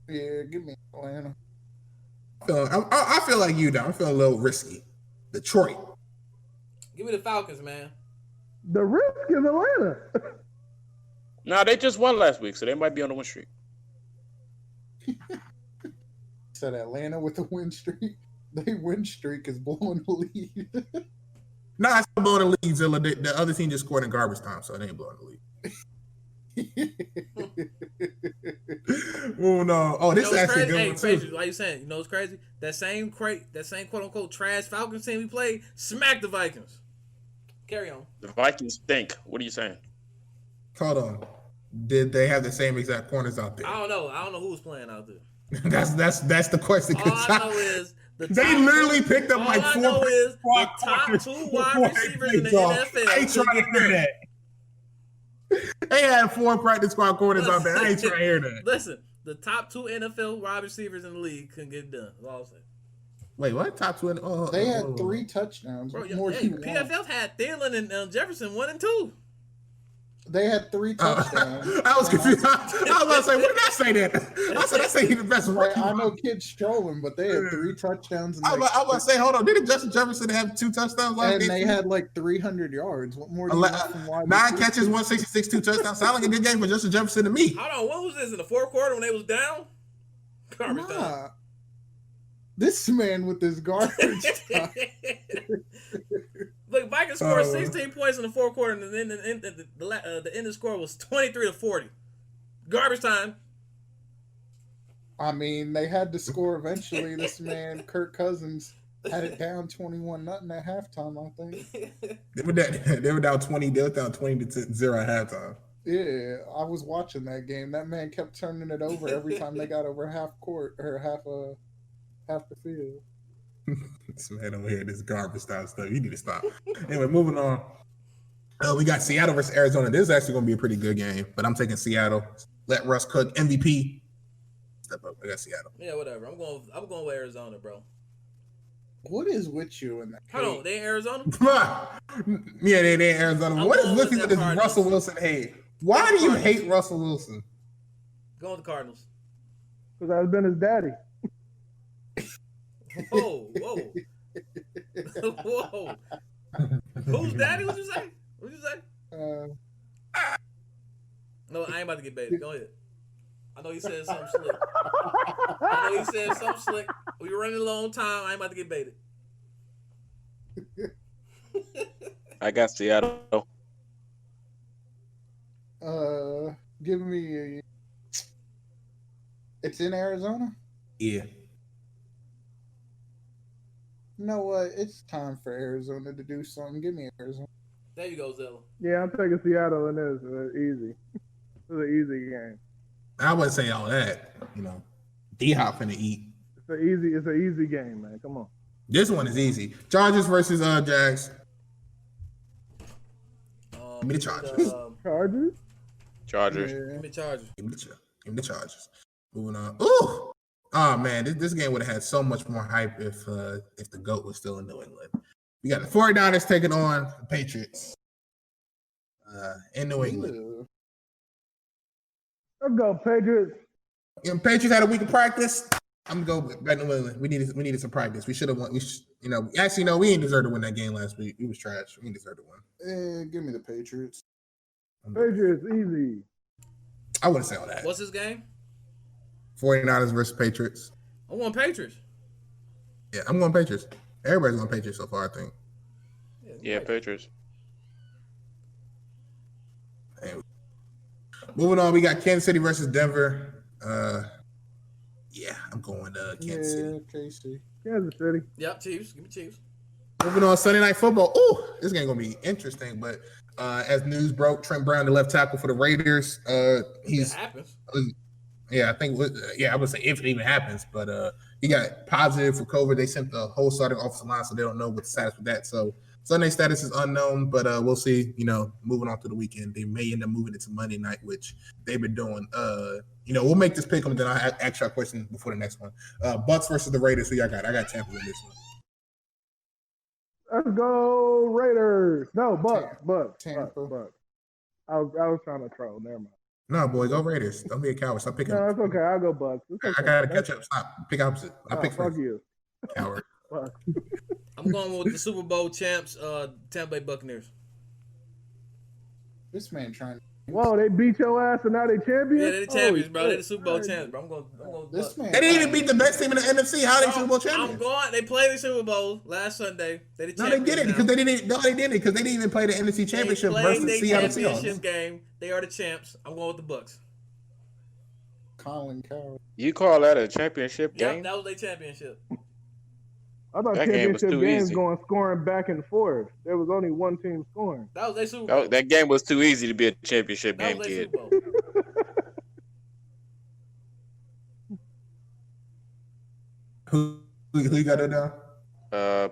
Yeah, give me Atlanta. I feel like you, though. I feel a little risky. Detroit. Give me the Falcons, man. The risk is Atlanta. No, they just won last week, so they might be on the win streak. Said Atlanta with the win streak. Their win streak is blowing the lead. Nah, it's not blowing the lead, Zilla. The other team just scored in garbage time, so they ain't blowing the lead. Oh no! Oh, this is actually a good one too. Why you saying? You know what's crazy? That same quote unquote trash Falcons team we played smacked the Vikings. Carry on. The Vikings stink. What are you saying? Hold on. Did they have the same exact corners out there? I don't know who was playing out there. That's the question. All I know is they literally picked up like four. All I know is the top two wide receivers in the NFL. I ain't trying to hear that. They had 4 practice squad corners out there. I ain't trying to hear that. Listen, the top 2 NFL wide receivers in the league couldn't get done. That's all I'm saying. Wait, what? Top 2? They had 3 touchdowns. Bro, PFF had Thielen and Jefferson 1 and 2. They had 3 touchdowns. I was confused. I was about to say, what did I say that? I said, I say he's the best rookie. I know kids strolling, but they had 3 touchdowns. I was about to say, hold on. Didn't Justin Jefferson have 2 touchdowns last game? And they had like 300 yards. What more do you want from wide 9 catches, 166, 2 touchdowns. Sound like a good game for Justin Jefferson to me. Hold on. What was this in the fourth quarter when they was down? Garbage time. This man with this garbage time. Look, Vikings scored 16 points in the fourth quarter, and then the end of the score was 23-40. Garbage time. I mean, they had to score eventually. This man, Kirk Cousins, had it down 21-0 at halftime, I think. They were down 20. They were down 20-0 at halftime. Yeah, I was watching that game. That man kept turning it over every time they got over half court or half the field. This man over here, this garbage style stuff. You need to stop. Anyway, moving on. We got Seattle versus Arizona. This is actually going to be a pretty good game, but I'm taking Seattle. Let Russ cook. MVP. Step up. I got Seattle. Yeah, whatever. I'm going with Arizona, bro. What is with you in that? Hold on, they in Arizona? Yeah, they in Arizona. What is with you with this Russell Wilson hate? Why do you hate Russell Wilson? Go with the Cardinals. Because I've been his daddy. Whoa. Whoa. Who's daddy? What'd you say? No, I ain't about to get baited. Go ahead. I know you said something slick. We were running a long time. I ain't about to get baited. I got Seattle. Give me it's in Arizona? Yeah. You know what? It's time for Arizona to do something. Give me Arizona. There you go, Zilla. Yeah, I'm taking Seattle in this. Easy. It's an easy game. I wouldn't say all that. D-Hop finna eat. It's an easy game, man. Come on. This one is easy. Chargers versus Jags. Give me the Chargers. Chargers? Yeah. Give me Chargers. Give me the Chargers. Moving on. Ooh! Oh, man. This game would have had so much more hype if the GOAT was still in New England. We got the 49ers taking on the Patriots in New England. Let's go, Patriots. Patriots had a week of practice. I'm gonna go back to New England. We needed some practice. We should have won. Actually, no, we ain't deserved to win that game last week. It was trash. We deserved to win. Give me the Patriots. Patriots, easy. I wouldn't say all that. What's this game? 49ers versus Patriots. I'm going Patriots. Yeah, I'm going Patriots. Everybody's going Patriots so far, I think. Yeah, Patriots. Moving on, we got Kansas City versus Denver. Yeah, I'm going Kansas City. Kansas City. Yep, Chiefs. Give me Chiefs. Moving on, Sunday Night Football. Ooh, this game gonna be interesting. But as news broke, Trent Brown, the left tackle for the Raiders, he's. It happens. Yeah, I think. I would say if it even happens, but he got positive for COVID. They sent the whole starting offensive line, so they don't know what the status with that. So Sunday status is unknown, but we'll see. Moving on to the weekend, they may end up moving it to Monday night, which they've been doing. We'll make this pick 'em, then I'll ask you a question before the next one. Bucks versus the Raiders. Who y'all got? I got Tampa in this one. Let's go Raiders. No, Bucks. Tampa. Bucks. I was trying to troll. Never mind. No, boy, go Raiders. Don't be a coward. Stop picking. No, it's okay. I'll go Bucks. Okay. I gotta catch up. Stop. Pick opposite. I pick fuck first. you. Coward. I'm going with the Super Bowl champs, Tampa Bay Buccaneers. This man trying. Whoa, they beat your ass and now they champions? Yeah, they're the champions, bro. They're the Super Bowl champs, bro. I'm going This man. They didn't even beat the best team in the NFC. How are they Super Bowl champions? They played the Super Bowl last Sunday. They the No, they didn't because they didn't. No, they didn't because they didn't even play the NFC Championship versus the Seattle championship Seahawks. game. They are the champs. I'm going with the Bucks. Colin Coward. You call that a championship Yep, game? that was their championship. I thought That game was championship too games easy. going scoring back and forth. There was only one team scoring. That was their Super Bowl. That game was too easy to be a championship That game, was their kid. Super Bowl. Who you got that down?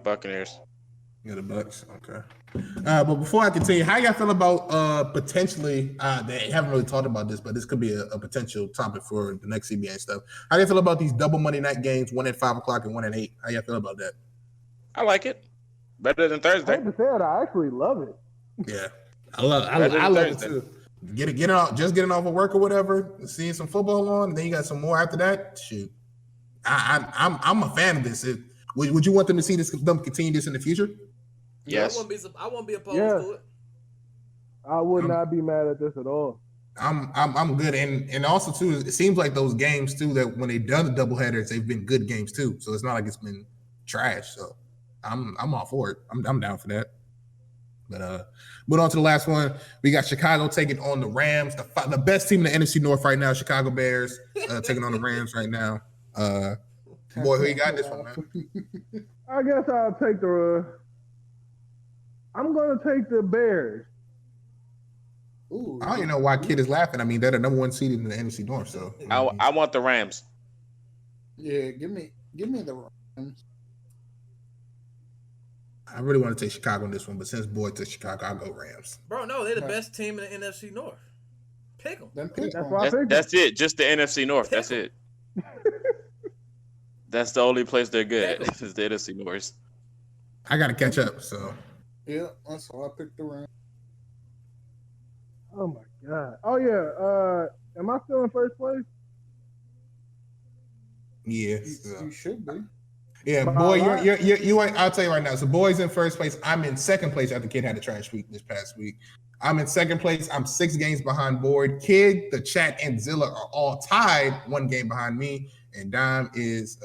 Buccaneers. Yeah, the Bucks. Okay. But before I continue, how y'all feel about potentially? They haven't really talked about this, but this could be a potential topic for the next CBA stuff. How y'all feel about these double Monday night games, one at 5 o'clock and one at 8? How y'all feel about that? I like it. Better than I Thursday. hate to say it, I actually love it. Yeah, I love it too. Get off of work or whatever, seeing some football on, and then you got some more after that. Shoot, I'm a fan of this. Would you want them to see them continue this in the future? Yes. I won't be opposed to it. I would not be mad at this at all. I'm good, and also too, it seems like those games too that when they've done the doubleheaders, they've been good games too. So it's not like it's been trash. So I'm all for it. I'm down for that. But moving on to the last one, we got Chicago taking on the Rams, the best team in the NFC North right now. Chicago Bears taking on the Rams right now. Boy, who you got this one, man? I guess I'll take I'm going to take the Bears. Ooh, I don't even know why Kid is laughing. I mean, they're the number one seed in the NFC North. So I want the Rams. yeah, give me the Rams. I really want to take Chicago in this one, but since Boyd took Chicago, I'll go Rams. Bro, no, they're the best team in the NFC North. Pick them. That's it. Just the NFC North. That's it. That's the only place they're good at. Is the NFC North. I got to catch up, so. Yeah, that's why I picked the Rams. Oh my God. Oh yeah. Am I still in first place? Yeah. You should be. Yeah, boy, you. I'll tell you right now. So, Boy's in first place. I'm in second place after Kid had a trash week this past week. I'm in second place. I'm 6 games behind Boyd. Kid, the chat, and Zilla are all tied 1 game behind me. And Dom is,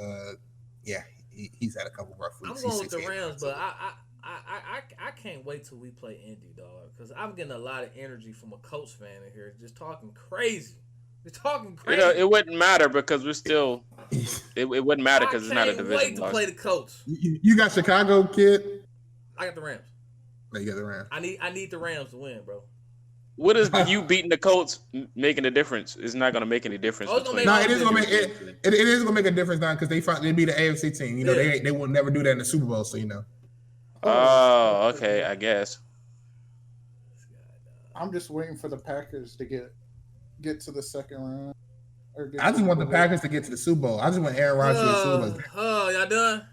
he's had a couple rough weeks. I'm going with the Rams, but I can't wait till we play Indy, dog, because I'm getting a lot of energy from a Colts fan in here, just talking crazy. They're talking crazy. It wouldn't matter because we're still. It wouldn't matter because it's not a division. I can't wait to play the Colts. You got Chicago, Kid? I got the Rams. No, you got the Rams. I need the Rams to win, bro. What is you beating the Colts making a difference? It's not going to make any difference. It is going to make it is going to make a difference now because they beat the AFC team. You know, they will never do that in the Super Bowl, so you know. Oh, okay, I guess. I'm just waiting for the Packers to get to the second round. I just want the Packers to get to the Super Bowl. I just want Aaron Rodgers to the Super Bowl. Oh, y'all done?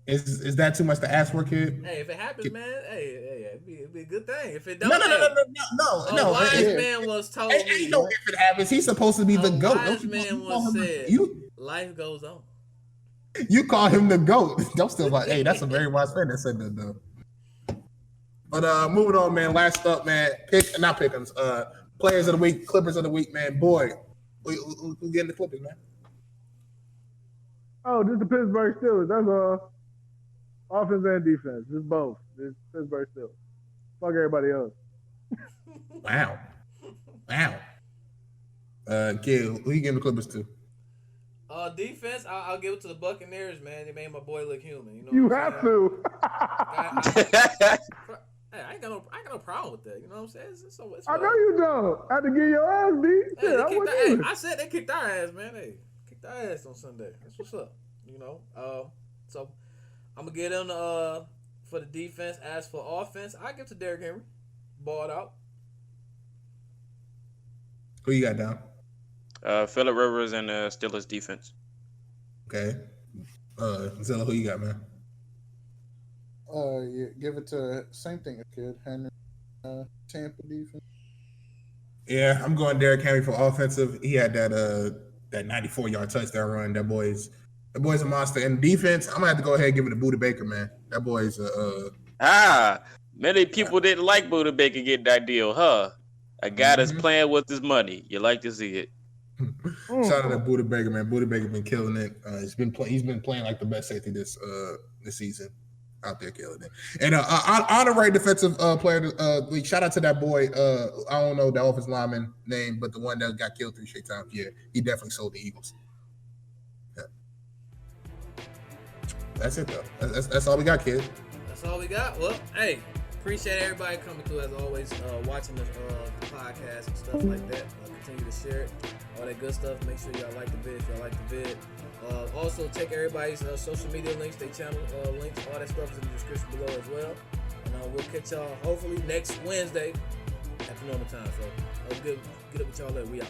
Is that too much to ask for, Kid? Hey, if it happens, man, it'd be a good thing. If it don't, no. Wise man was told me. If it happens, he's supposed to be the GOAT. Wise man was said, life goes on. You call him the GOAT. Don't still like, hey, that's a very wise man that said that though. But moving on, man. Last up, man. Players of the week, Clippers of the week, man. Boy, who getting the Clippers, man? Oh, this is the Pittsburgh Steelers. That's all. Offense and defense. It's both. It's Pittsburgh Steelers. Fuck everybody else. Wow. Kid, who you giving the Clippers to? Defense, I'll give it to the Buccaneers, man. They made my boy look human. You know. You have to. Hey, I ain't got no problem with that. You know what I'm saying? It's I know you don't. I have to get your ass beat. Hey, I said they kicked our ass, man. Hey, kicked our ass on Sunday. That's what's up. You know. So I'm gonna get them for the defense. As for offense, I give to Derrick Henry. Balled out. Who you got down? Phillip Rivers and Steelers defense. Okay. Zilla, who you got, man? Give it to same thing as Kid Henry, Tampa defense. Yeah, I'm going Derrick Henry for offensive. He had that 94-yard touchdown run. That boy's a monster. And defense, I'm gonna have to go ahead and give it to Budda Baker, man. That boy's many people didn't like Budda Baker getting that deal, huh? A guy that's playing with his money. You like to see it. Shout out to Budda Baker, man. Budda Baker been killing it. He's been playing like the best safety this season. Out there killing it. And honorary defensive player of the week. Shout out to that boy. I don't know the offensive lineman name, but the one that got killed 3 straight times. Yeah, he definitely sold the Eagles. Yeah. That's it though. That's all we got, Kid. That's all we got. Well, hey, appreciate everybody coming through as always, watching the podcast and stuff like that. Continue to share it, all that good stuff. Make sure y'all like the vid if y'all like the vid. Also, take everybody's social media links, their channel links, all that stuff is in the description below as well. And we'll catch y'all hopefully next Wednesday at the normal time. So, get up with y'all later. We out.